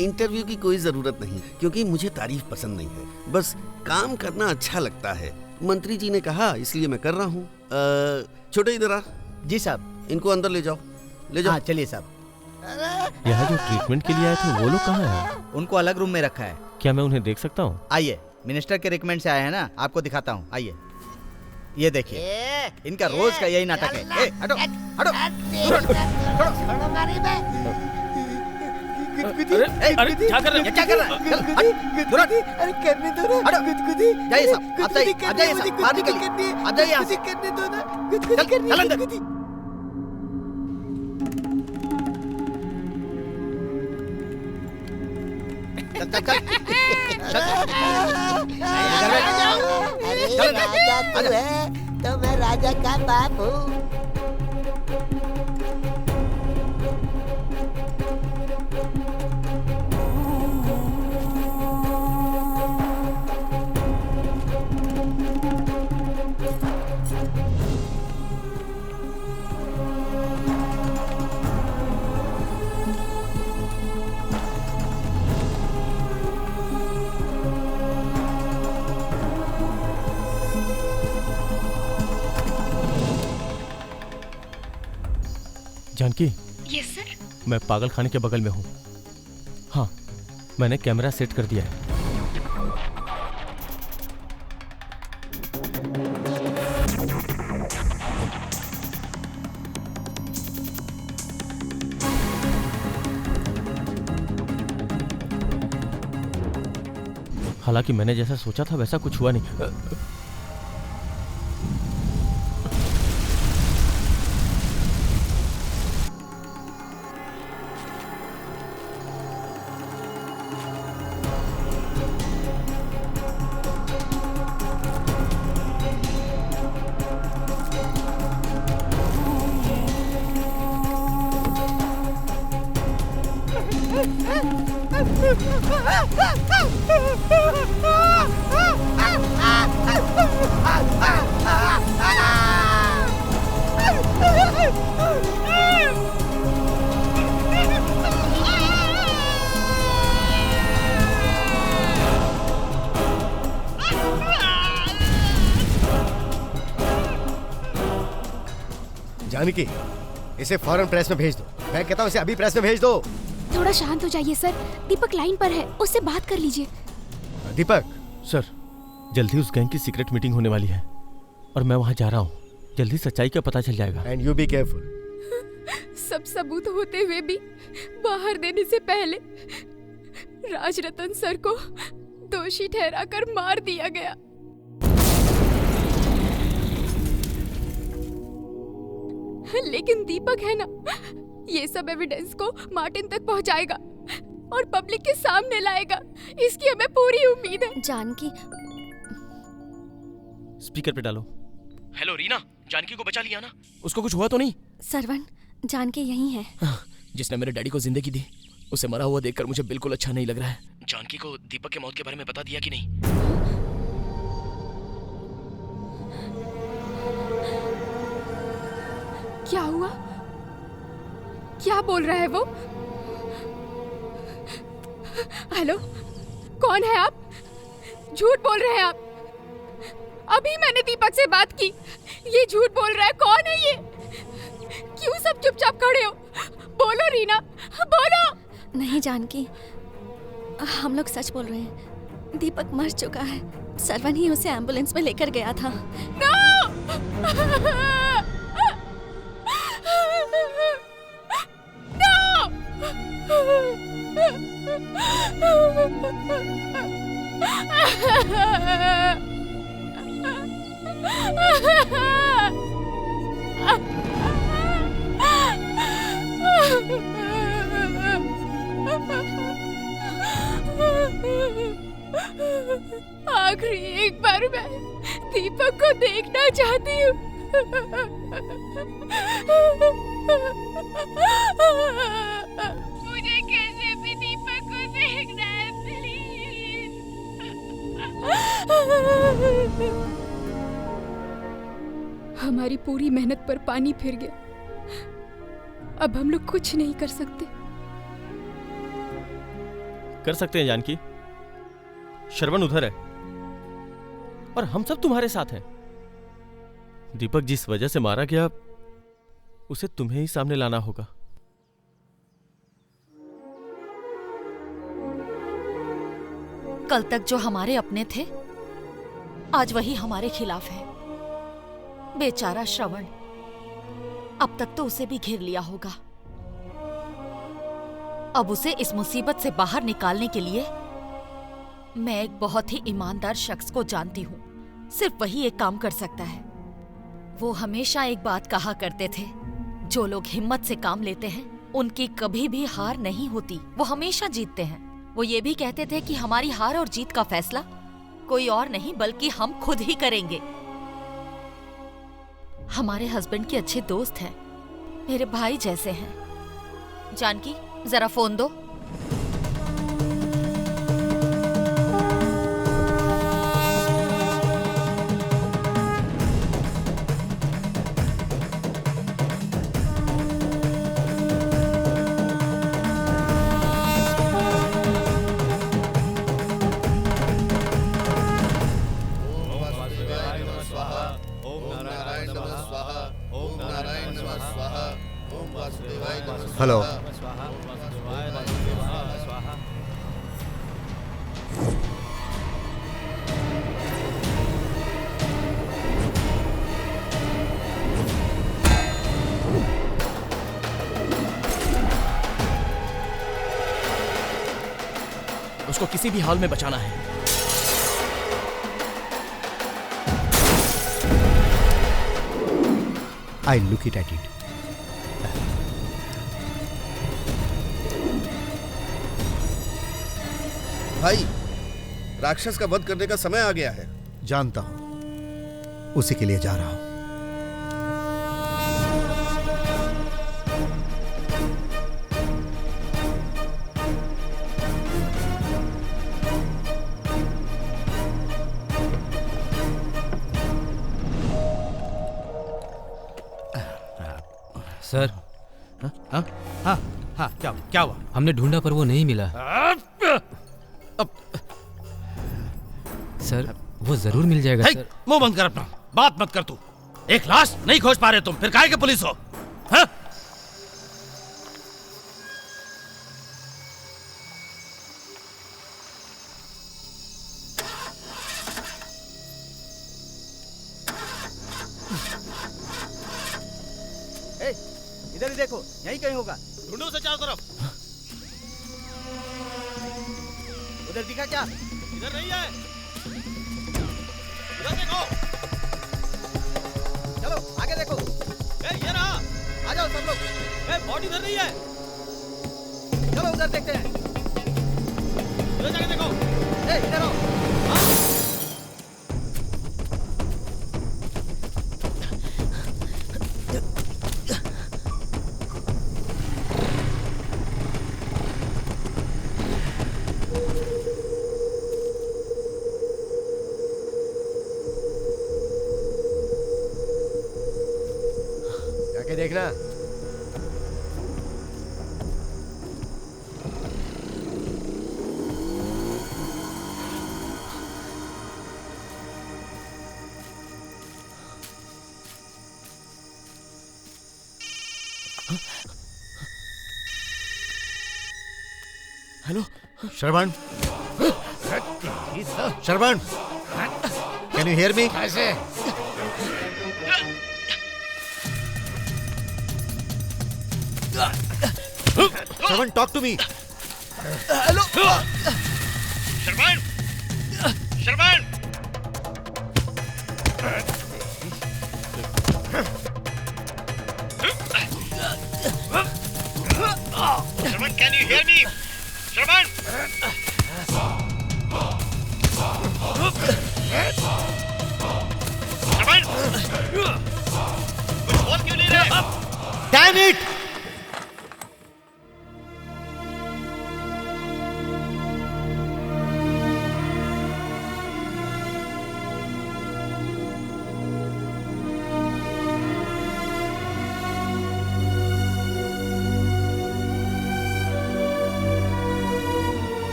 इंटरव्यू की कोई जरूरत नहीं, क्योंकि मुझे तारीफ पसंद नहीं है, बस काम करना अच्छा लगता है। मंत्री जी ने कहा इसलिए मैं कर रहा हूँ। छोटे इधर आ। जी साहब। इनको अंदर ले जाओ, ले जाओ। हाँ चलिए साहब। यहाँ जो ट्रीटमेंट के लिए आए थे वो लोग कहाँ हैं? उनको अलग रूम में रखा है। क्या मैं उन्हें देख सकता हूँ? आइए, मिनिस्टर के रिकमेंड से आए हैं ना, आपको दिखाता हूँ। आइए, ये देखिए, इनका रोज का यही नाटक है। ए, हटो, हटो, अरे क्या कर रहे हो? क्या कर रहा है? अरे करने दो ना। हटो, जाइए साहब, आप जाइए, आप जाइए साहब, बाहर निकलिए, आप जाइए यहाँ से। करने दो ना, चल अंदर। अरे राजा तू है तो मैं राजा का बाप हूँ। जानकी। Yes sir. मैं पागल खाने के बगल में हूँ। हाँ, मैंने कैमरा सेट कर दिया है। हालांकि मैंने जैसा सोचा था वैसा कुछ हुआ नहीं। जानकी, इसे फौरन प्रेस में भेज दो। मैं कहता हूँ इसे अभी प्रेस में भेज दो। थोड़ा शांत हो जाइए सर। दीपक लाइन पर है, उससे बात कर लीजिए। दीपक। सर, जल्दी उस गैंग की सीक्रेट मीटिंग होने वाली है और मैं वहाँ जा रहा हूँ। जल्दी सच्चाई का पता चल जाएगा। And you be careful. सब सबूत होते हुए भी बाहर देने से पहले राजरतन सर को दोषी ठहराकर मार दिया गया। लेकिन दीपक है ना, ये सब एविडेंस को मार्टिन तक पहुंचाएगा और पब्लिक के सामने लाएगा। इसकी हमें पूरी उम्मीद है। जानकी, स्पीकर पे डालो। हेलो रीना, जानकी को बचा लिया ना? उसको कुछ हुआ तो नहीं? सरवण, जानकी यही है। जिसने मेरे डैडी को जिंदगी दी, उसे मरा हुआ देखकर मुझे बिल्कुल अच्छा नहीं लग रहा है। जानकी को दीपक के मौत के बारे में बता दिया कि नहीं? क्या हुआ? क्या बोल रहा है वो? हेलो, कौन है आप? झूठ बोल रहे हैं आप। अभी मैंने दीपक से बात की। ये झूठ बोल रहा है। कौन है ये? क्यों सब चुपचाप खड़े हो? बोलो रीना, बोलो। नहीं जानकी, हम लोग सच बोल रहे हैं। दीपक मर चुका है। सरवण ही उसे एम्बुलेंस में लेकर गया था। आखिरी एक बार मैं दीपक को देखना चाहती हूँ। मुझे कैसे भी दीपक को देखना है, प्लीज। हमारी पूरी मेहनत पर पानी फिर गया। अब हम लोग कुछ नहीं कर सकते। कर सकते हैं जानकी। श्रवण उधर है और हम सब तुम्हारे साथ हैं। दीपक जिस वजह से मारा गया, उसे तुम्हें ही सामने लाना होगा। कल तक जो हमारे अपने थे, आज वही हमारे खिलाफ है। बेचारा श्रवण, अब तक तो उसे भी घेर लिया होगा। अब उसे इस मुसीबत से बाहर निकालने के लिए मैं एक बहुत ही ईमानदार शख्स को जानती हूँ। सिर्फ वही एक काम कर सकता है। वो हमेशा एक बात कहा करते थे, जो लोग हिम्मत से काम लेते हैं उनकी कभी भी हार नहीं होती, वो हमेशा जीतते हैं। वो ये भी कहते थे कि हमारी हार और जीत का फैसला कोई और नहीं बल्कि हम खुद ही करेंगे। हमारे हस्बैंड के अच्छे दोस्त हैं, मेरे भाई जैसे हैं। जानकी, जरा फोन दो। हेलो। उसको किसी भी हाल में बचाना है। I look it at it. भाई, राक्षस का वध करने का समय आ गया है। जानता हूं, उसी के लिए जा रहा हूं। सर। हाँ हाँ हाँ, क्या हुआ? हमने ढूंढा पर वो नहीं मिला। सर, वो जरूर मिल जाएगा सर। मुंह बंद कर अपना, बात मत कर तू। एक लाश नहीं खोज पा रहे तुम, फिर काहे के पुलिस हो? हाँ? इधर ही देखो, यहीं कहीं होगा। ढूंढो उसे चारों तरफ। उधर दिखा क्या? इधर नहीं है। इधर देखो। चलो आगे देखो। ये रहा। आ जाओ सब लोग। बॉडी इधर नहीं है। चलो उधर देखते हैं। उधर जाके देखो। इधर आओ। जाके देखना। Hello Shravan, Shravan, can you hear me? कैसे? Shravan, talk to me. Hello Shravan, Shravan, Shravan, can you hear me? Shravan, Shravan, कुछ बोल क्यों नहीं रहे? Damn it!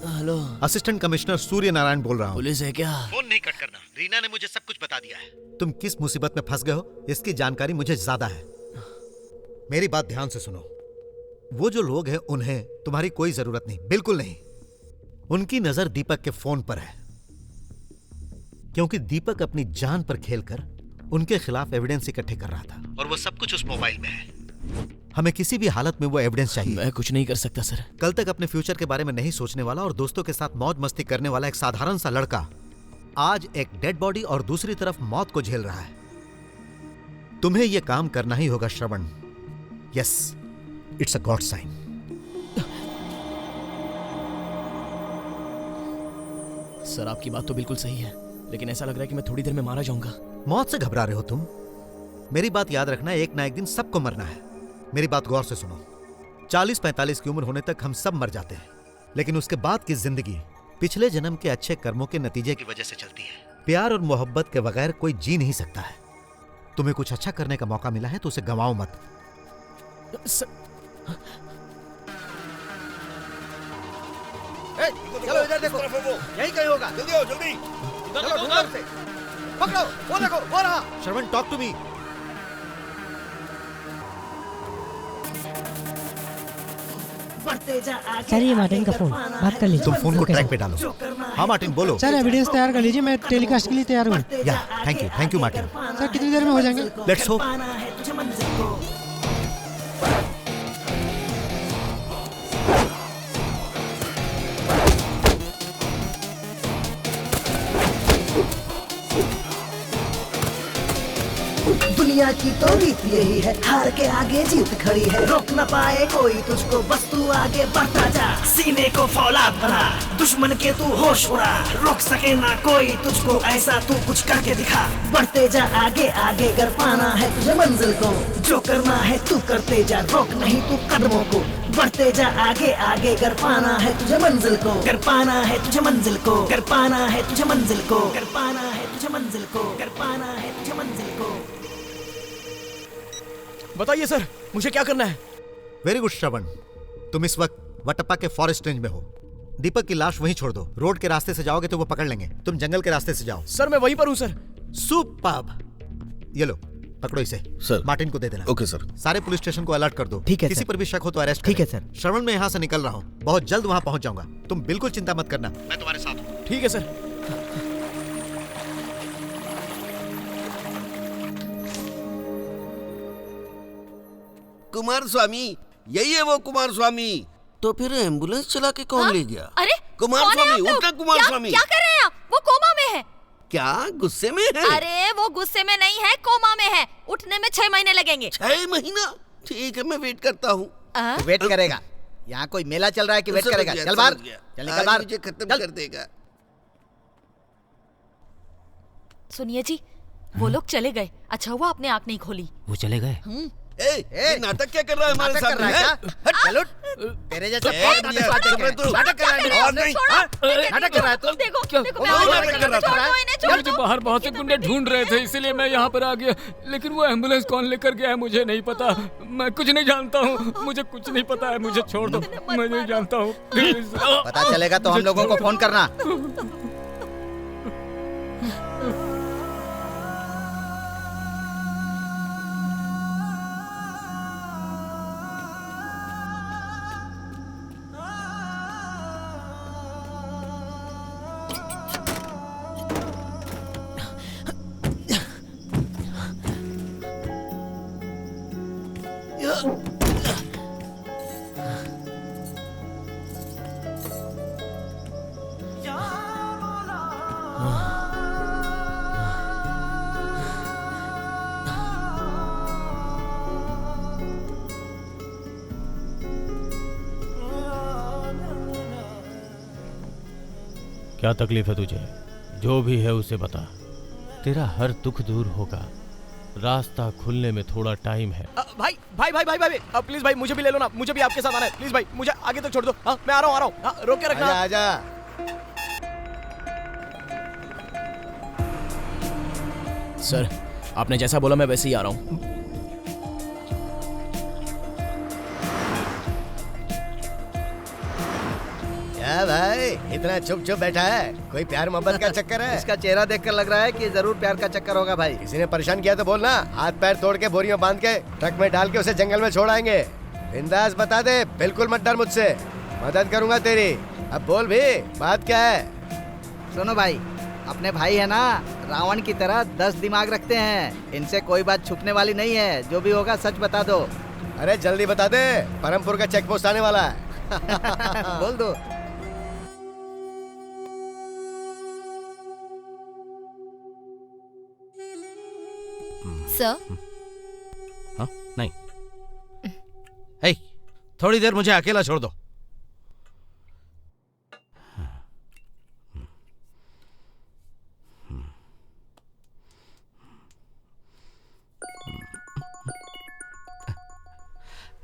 Hello, assistant commissioner Surya Narayan बोल रहा हूँ। पुलिस है क्या? फोन नहीं कट करना, रीना ने मुझे सब कुछ बता दिया है। तुम किस मुसीबत में फंस गए हो इसकी जानकारी मुझे ज्यादा है। मेरी बात ध्यान से सुनो। वो जो लोग हैं उन्हें तुम्हारी कोई जरूरत नहीं, बिल्कुल नहीं। उनकी नजर दीपक के फोन पर है, क्योंकि दीपक अपनी जान पर खेलकर उनके खिलाफ एविडेंस इकट्ठे कर रहा था, और वो सब कुछ उस मोबाइल में है। हमें किसी भी हालत में वो एविडेंस चाहिए। मैं कुछ नहीं कर सकता सर। कल तक अपने फ्यूचर के बारे में नहीं सोचने वाला और दोस्तों के साथ मौज मस्ती करने वाला एक साधारण सा लड़का आज एक डेड बॉडी और दूसरी तरफ मौत को झेल रहा है। तुम्हें यह काम करना ही होगा Shravan. Yes, it's a god sign. Sir आपकी बात तो बिल्कुल सही है, लेकिन ऐसा लग रहा है कि मैं थोड़ी देर में मारा जाऊंगा। मौत से घबरा रहे हो तुम? मेरी बात याद रखना, एक ना एक दिन सबको मरना है। मेरी बात गौर से सुनो। 40-45 की उम्र होने तक हम सब मर जाते हैं, लेकिन उसके बाद की जिंदगी पिछले जन्म के अच्छे कर्मों के नतीजे की वजह से चलती है। प्यार और मोहब्बत के बगैर कोई जी नहीं सकता है। तुम्हें कुछ अच्छा करने का मौका मिला है तो उसे गंवाओ मत। चलो इधर देखो, यही कहीं होगा। जल्दी आओ, जल्दी। चलो ढूंढो उसे। पकड़ो, वो देखो, वो रहा। श्रवण, टॉक टू मी। सर ये मार्टिन का फोन, बात कर लीजिए। तुम फोन को ट्रैक पे डालो। हाँ मार्टिन बोलो। सर एविडेंस तैयार कर लीजिए, मैं टेलीकास्ट के लिए तैयार हूँ। या थैंक यू मार्टिन। सर कितनी देर में हो जाएंगे? Let's hope. दुनिया की तो रीत यही है, हार के आगे जीत खड़ी है। रोक न पाए कोई तुझको, बस तू आगे बढ़ता जा। सीने को फौलाद बना, दुश्मन के तू होश उड़ा। रोक सके ना कोई तुझको, ऐसा तू कुछ करके दिखा। बढ़ते जा आगे आगे, अगर पाना है तुझे मंजिल को। जो करना है तू करते जा, रोक नहीं तू कदमों को। बढ़ते जा आगे आगे, कर पाना है तुझे मंजिल को, कर पाना है तुझे मंजिल को, कर पाना है तुझे मंजिल को, कर पाना है तुझे मंजिल को, कर पाना है तुझे मंजिल को। बताइए सर, मुझे क्या करना है? वेरी गुड श्रवण, तुम इस वक्त वटप्पा के फॉरेस्ट रेंज में हो। दीपक की लाश वहीं छोड़ दो। रोड के रास्ते से जाओगे तो वो पकड़ लेंगे। तुम जंगल के रास्ते से जाओ। सर मैं वहीं पर हूँ सर। सुपर्ब। ये लो पकड़ो इसे। सर मार्टिन को दे देना। Okay sir. सारे पुलिस स्टेशन को अलर्ट कर दो। ठीक है किसी सर। पर भी शक हो तो अरेस्ट ठीक है सर। श्रवण मैं यहाँ से निकल रहा हूँ, बहुत जल्द वहाँ पहुँच जाऊंगा। तुम बिल्कुल चिंता मत करना, मैं तुम्हारे साथ हूँ। ठीक है सर। कुमार स्वामी, यही है वो कुमार स्वामी। तो फिर एम्बुलेंस चला के कौन ले गया? अरे कुमार कौन है स्वामी, आप लोग? उठना कुमार स्वामी। क्या कर रहे हैं आप? वो कोमा में है। क्या गुस्से में है? अरे वो गुस्से में नहीं है, कोमा में है। उठने में 6 महीने लगेंगे। 6 महीना? ठीक है, मैं वेट करता हूँ। तो वेट करेगा? यहाँ कोई मेला चल रहा है कि वेट करेगा? चल बाहर, चल निकल बाहर। मुझे खत्म कर देगा। सुनिए जी, वो लोग चले गए। अच्छा हुआ आपने आँख नहीं खोली। वो चले गए? ये नाटक क्या कर रहा है हमारे सामने? चल उठ। तेरे जैसे नाटक कर रहा है। और नहीं नाटक कर रहा है तू। देखो देखो मुझे बाहर बहुत से गुंडे ढूंढ रहे थे, इसीलिए मैं यहाँ पर आ गया। लेकिन वो एम्बुलेंस कौन लेकर गया है मुझे नहीं पता। मैं कुछ नहीं जानता हूँ, मुझे कुछ नहीं पता है। मुझे छोड़ दो, मैं नहीं जानता हूँ। पता चलेगा तो हम लोगों को फोन करना। क्या तकलीफ है तुझे? जो भी है उसे बता, तेरा हर दुख दूर होगा। रास्ता खुलने में थोड़ा टाइम है। भाई भाई भाई भाई भाई प्लीज भाई, मुझे भी ले लो ना। मुझे भी आपके साथ आना है प्लीज भाई। मुझे आगे तक छोड़ दो। हाँ मैं आ रहा हूँ। हाँ रोक के रखना। आजा सर आपने जैसा बोला मैं वैसे ही आ रहा हूँ। क्या भाई इतना चुप चुप बैठा है? कोई प्यार मोहब्बत का चक्कर है? इसका चेहरा देखकर लग रहा है कि जरूर प्यार का चक्कर होगा भाई। किसी ने परेशान किया तो बोलना, हाथ पैर तोड़ के बोरी में बांध के ट्रक में डाल के उसे जंगल में छोड़ आएंगे। बिंदास बता दे, बिल्कुल मत डर मुझसे, मदद करूंगा तेरी। अब बोल भी, बात क्या है? सुनो भाई, अपने भाई है ना, रावण की तरह 10 दिमाग रखते हैं। इनसे कोई बात छुपने वाली नहीं है। जो भी होगा सच बता दो। अरे जल्दी बता दे, परमपुर का चेक पोस्ट आने वाला है। बोल दो। सर? हाँ? नहीं। हे, थोड़ी देर मुझे अकेला छोड़ दो।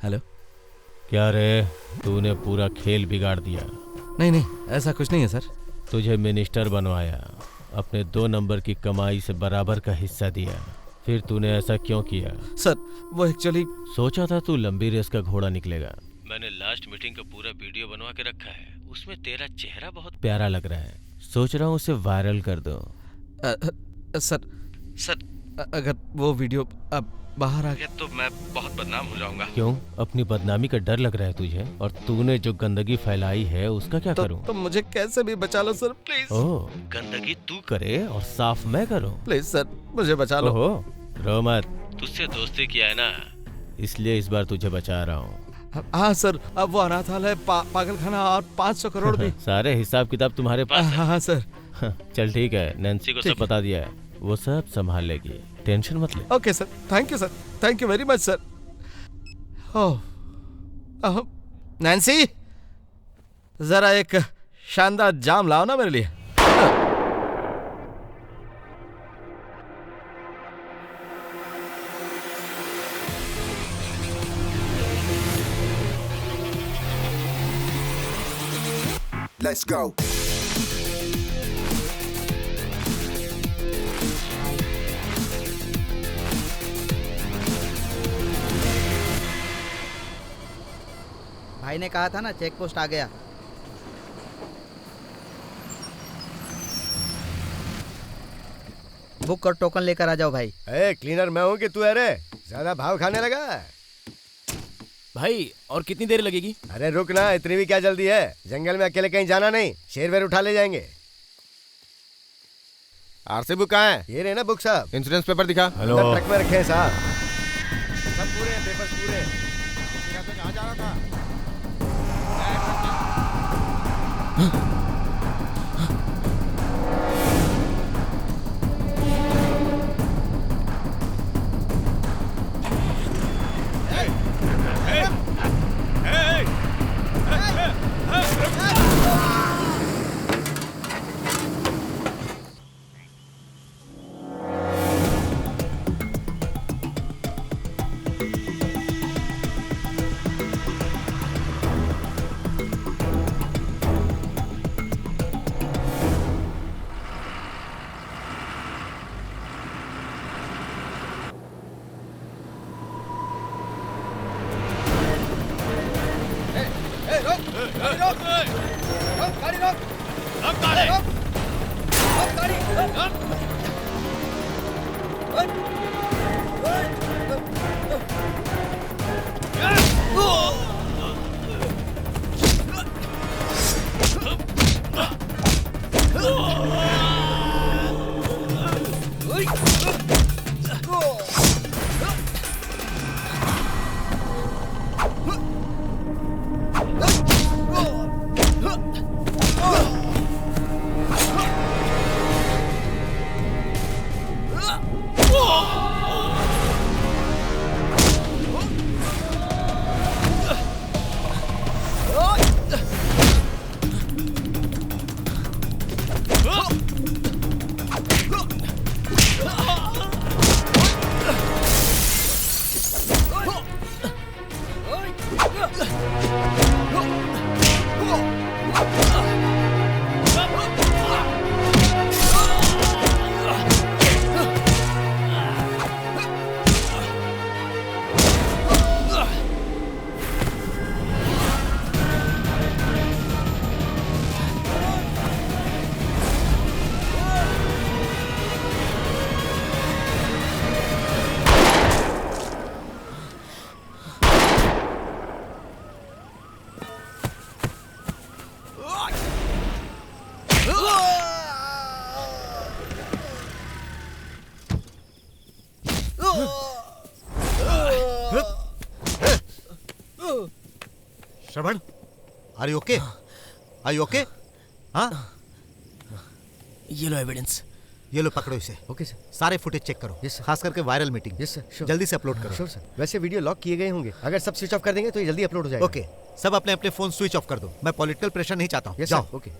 हेलो। क्या रे, तूने पूरा खेल बिगाड़ दिया। नहीं नहीं, ऐसा कुछ नहीं है सर। तुझे मिनिस्टर बनवाया, अपने 2 नंबर की कमाई से बराबर का हिस्सा दिया, फिर तूने ऐसा क्यों किया? सर वो एक्चुअली सोचा था तू लंबी रेस का घोड़ा निकलेगा। मैंने लास्ट मीटिंग का पूरा वीडियो बनवा के रखा है, उसमें तेरा चेहरा बहुत प्यारा लग रहा है। सोच रहा हूँ उसे वायरल कर दो। सर अगर वो वीडियो अब बाहर आ गया तो मैं बहुत बदनाम हो जाऊंगा। क्यों? अपनी बदनामी का डर लग रहा है तुझे? और तूने जो गंदगी फैलाई है उसका क्या करूं? तो मुझे कैसे भी बचा लो सर, प्लीज। ओह, गंदगी तू करे और साफ मैं करूं? प्लीज सर मुझे बचा लो। ओहो, रो मत, तुझसे दोस्ती किया है ना, इसलिए इस बार तुझे बचा रहा हूँ। हाँ सर, अब वो अनाथालय, पागलखाना और 500 करोड़ भी। सारे हिसाब किताब तुम्हारे पास है? हाँ सर। चल ठीक है, नैन्सी को सब बता दिया है, वो सब संभाल लेगी, टेंशन मत ले। Okay sir, thank you sir, thank you very much sir. Oh Nancy, जरा एक शानदार जाम लाओ ना मेरे लिए। let's go. भाई ने कहा था ना चेक पोस्ट आ गया। बुक और टोकन लेकर आ जाओ भाई। क्लीनर मैं हूँ कि तू है रे? ज्यादा भाव खाने लगा भाई। और कितनी देर लगेगी? अरे रुक ना, इतनी भी क्या जल्दी है? जंगल में अकेले कहीं जाना नहीं, शेर वेर उठा ले जाएंगे। आरसी बुक कहाँ है? ये रहे ना बुक साहब। इंश्योरेंस पेपर दिखा। हेलो, ट्रक में रखे हैं साहब। सब पूरे हैं, पेपर्स पूरे। कहाँ जा रहा था? Shravan, are you okay? Are you okay? हाँ, ये लो एविडेंस। ये लो पकड़ो इसे। Okay sir. सारे फुटेज चेक करो। Yes sir. खास करके वायरल मीटिंग। Yes sir. जल्दी से अपलोड करो। Sure sir. वैसे वीडियो लॉक किए गए होंगे, अगर सब स्विच ऑफ कर देंगे तो ये जल्दी अपलोड हो जाएगा। ओके, सब अपने अपने फोन स्विच ऑफ कर दो। मैं पॉलिटिकल प्रेशर नहीं चाहता हूँ। यस जाओ। सर। ओके।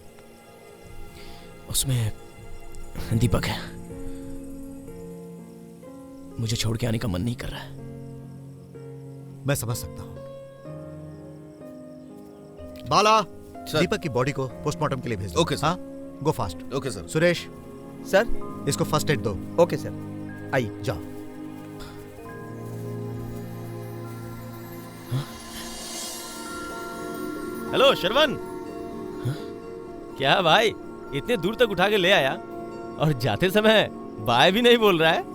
उसमें दीपक है। मुझे छोड़ के आने का मन नहीं कर रहा है। मैं समझ सकता हूँ। बाला, दीपक की बॉडी को पोस्टमार्टम के लिए भेज दो। Okay sir. हाँ, go fast. Okay sir. Suresh sir, इसको फर्स्ट एड दो। Okay sir. आइए जाओ। हेलो शरवण। क्या भाई, इतने दूर तक उठा के ले आया और जाते समय बाय भी नहीं बोल रहा है।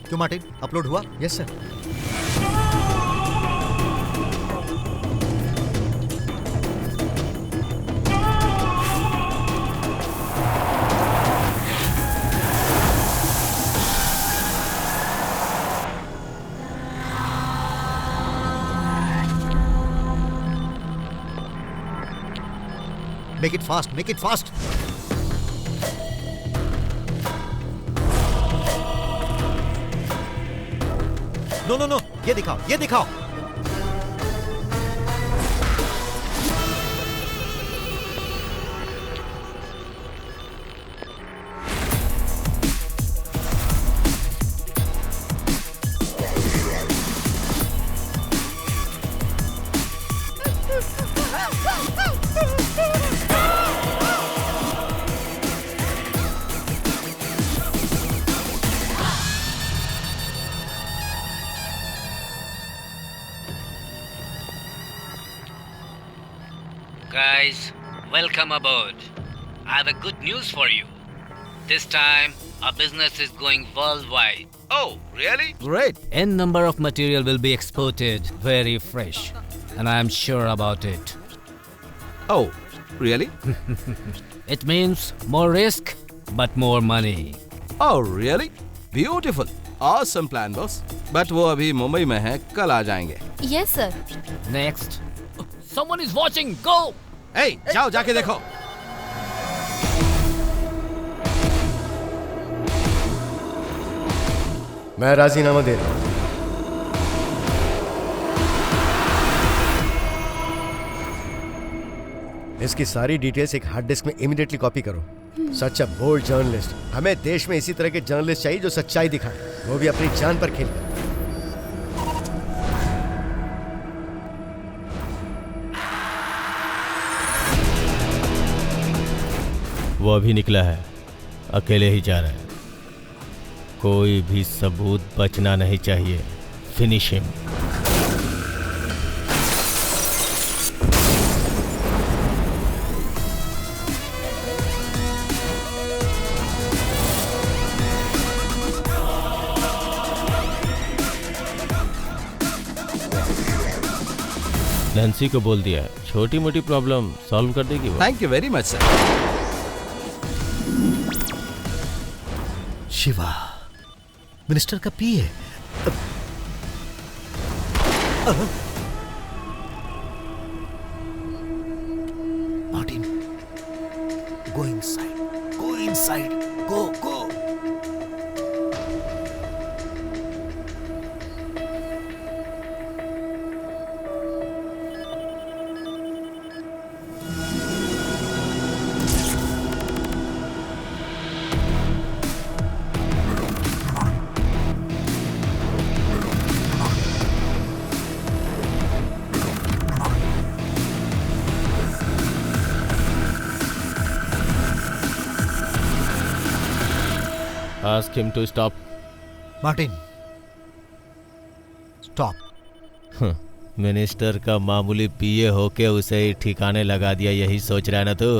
क्यों मार्टिन, अपलोड हुआ? Yes sir. Make it fast, make it fast. No no no, ये दिखाओ, ये दिखाओ। Guys, welcome aboard. I have a good news for you. This time, our business is going worldwide. Oh, really? Great. N number of material will be exported, very fresh. And I am sure about it. Oh, really? It means more risk, but more money. Oh, really? Beautiful. Awesome plan, boss. But वो अभी मुंबई में है, कल आ जाएंगे. Yes, sir. Next. Someone is watching. Go. Hey, जाओ जाके देखो. मैं राजीनामा दे रहा हूं. इसकी सारी डिटेल्स एक हार्ड डिस्क में इमीडिएटली कॉपी करो. सच अ बोल्ड जर्नलिस्ट. हमें देश में इसी तरह के जर्नलिस्ट चाहिए जो सच्चाई दिखाए, वो भी अपनी जान पर खेलकर. वो अभी निकला है, अकेले ही जा रहा है. कोई भी सबूत बचना नहीं चाहिए. Finish him. नैन्सी को बोल दिया, छोटी मोटी प्रॉब्लम सॉल्व कर देगी वो. Thank you very much sir. Shiva, minister का PA. Martin, go inside. Go inside. Go, go. Ask him to stop. Martin, stop. Minister का मामूली पीए होके उसे ही ठिकाने लगा दिया, यही सोच रहा है ना तू?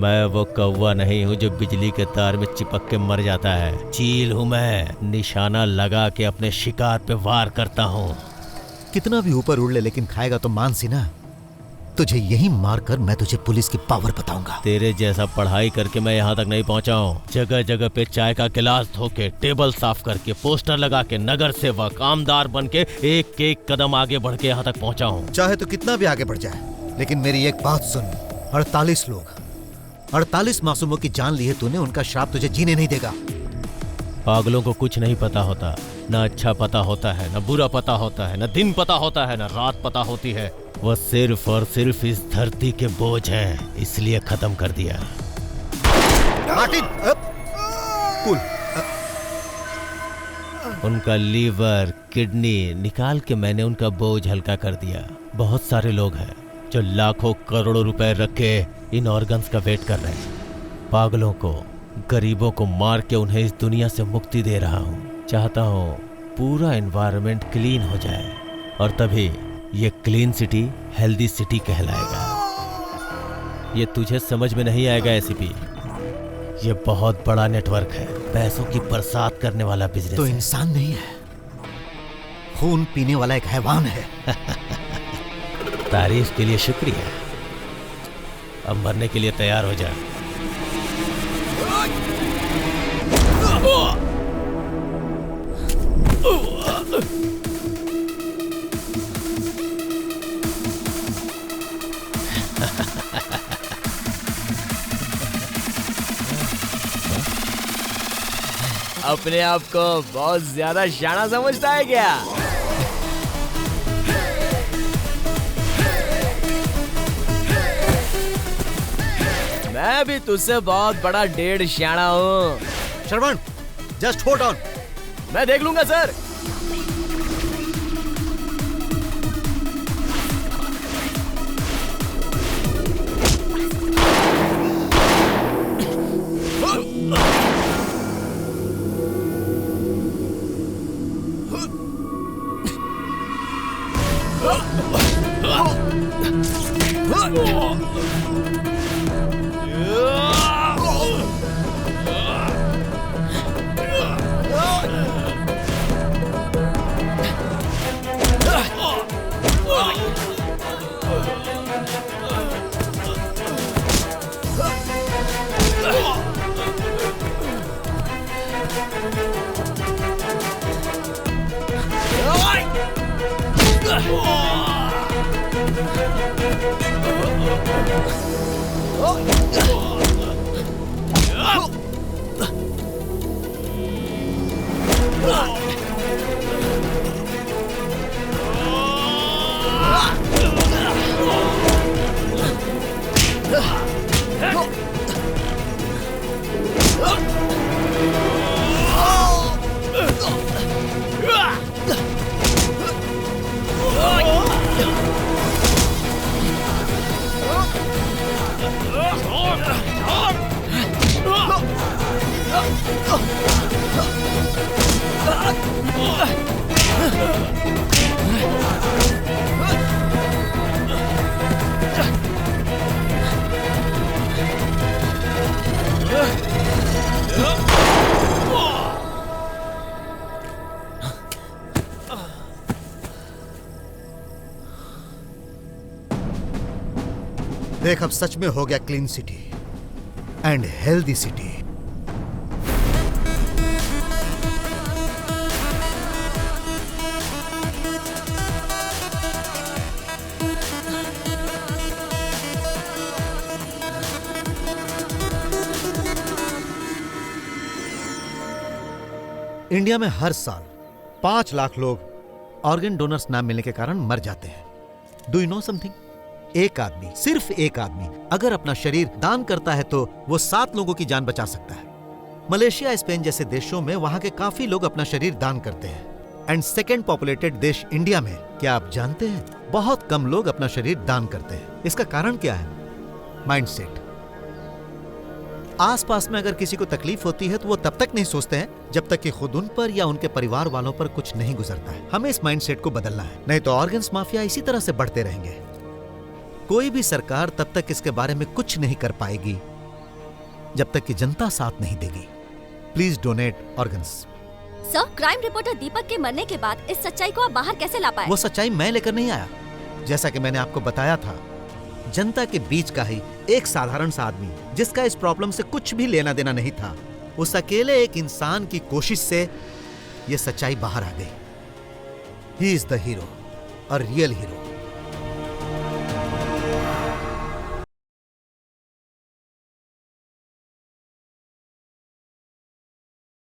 मैं वो कौवा नहीं हूँ जो बिजली के तार में चिपक के मर जाता है. चील हूँ मैं, निशाना लगा के अपने शिकार पे वार करता हूँ. कितना भी ऊपर उड़ ले, लेकिन खाएगा तो मांस ही ना. तुझे यहीं मारकर मैं तुझे पुलिस की पावर बताऊंगा. तेरे जैसा पढ़ाई करके मैं यहाँ तक नहीं पहुँचा हूँ. जगह जगह पे चाय का गिलास धोके, टेबल साफ करके, पोस्टर लगा के, नगर सेवक, आमदार बन के एक एक कदम आगे बढ़ के यहाँ तक पहुँचा हूँ. चाहे तो कितना भी आगे बढ़ जाए, लेकिन मेरी एक बात सुन. 48 लोग, 48 मासूमों की जान ली है तूने. उनका श्राप तुझे जीने नहीं देगा. पागलों को कुछ नहीं पता होता. न अच्छा पता होता है, न बुरा पता होता है, न दिन पता होता है, न रात पता होती है. वह सिर्फ और सिर्फ इस धरती के बोझ हैं, इसलिए खत्म कर दिया. Martin, cool. उनका लीवर, किडनी निकाल के मैंने उनका बोझ हल्का कर दिया. बहुत सारे लोग हैं जो लाखों करोड़ों रुपए रख के इन ऑर्गन्स का वेट कर रहे हैं. पागलों को, गरीबों को मार के उन्हें इस दुनिया से मुक्ति दे रहा हूँ. चाहता हूँ पूरा एनवायरनमेंट क्लीन हो जाए, और तभी ये क्लीन सिटी हेल्दी सिटी कहलाएगा. ये तुझे समझ में नहीं आएगा एसीपी. ये बहुत बड़ा नेटवर्क है, पैसों की बरसात करने वाला बिजनेस. तो इंसान नहीं है, खून पीने वाला एक हैवान है. तारीफ के लिए शुक्रिया. अब मरने के लिए तैयार हो जा. अपने आप को बहुत ज्यादा शाना समझता है क्या? मैं भी तुझसे बहुत बड़ा डेढ़ शाना हूँ। श्रवण, जस्ट होल्ड ऑन। मैं देख लूंगा सर। देख, अब सच में हो गया clean city and healthy city. India में हर साल 5 लाख लोग ऑर्गन डोनर्स ना मिलने के कारण मर जाते हैं। Do you know something? एक आदमी, सिर्फ एक आदमी अगर अपना शरीर दान करता है तो वो 7 लोगों की जान बचा सकता है। मलेशिया, स्पेन जैसे देशों में वहां के काफी लोग अपना शरीर दान करते हैं। एंड सेकेंड पॉपुलेटेड देश इंडिया में, क्या आप जानते हैं, बहुत कम लोग अपना शरीर दान करते हैं। इसका कारण क्या है? माइंडसेट। आसपास में अगर किसी को तकलीफ होती है तो वो तब तक नहीं सोचते हैं जब तक कि खुद उन पर या उनके परिवार वालों पर कुछ नहीं गुजरता है। हमें इस माइंडसेट को बदलना है, नहीं तो ऑर्गन्स माफिया इसी तरह से बढ़ते रहेंगे। कोई भी सरकार तब तक इसके बारे में कुछ नहीं कर पाएगी जब तक कि जनता साथ नहीं देगी। Please donate organs. Sir, crime reporter Deepak के मरने के बाद इस सच्चाई को आप बाहर कैसे ला पाए? वो सच्चाई मैं लेकर नहीं आया। जैसा कि मैंने आपको बताया था, जनता के बीच का ही एक साधारण सा आदमी जिसका इस प्रॉब्लम से कुछ भी लेना देना नहीं था, उस अकेले एक इंसान की कोशिश से ये सच्चाई बाहर आ गई। He is the hero, a real hero.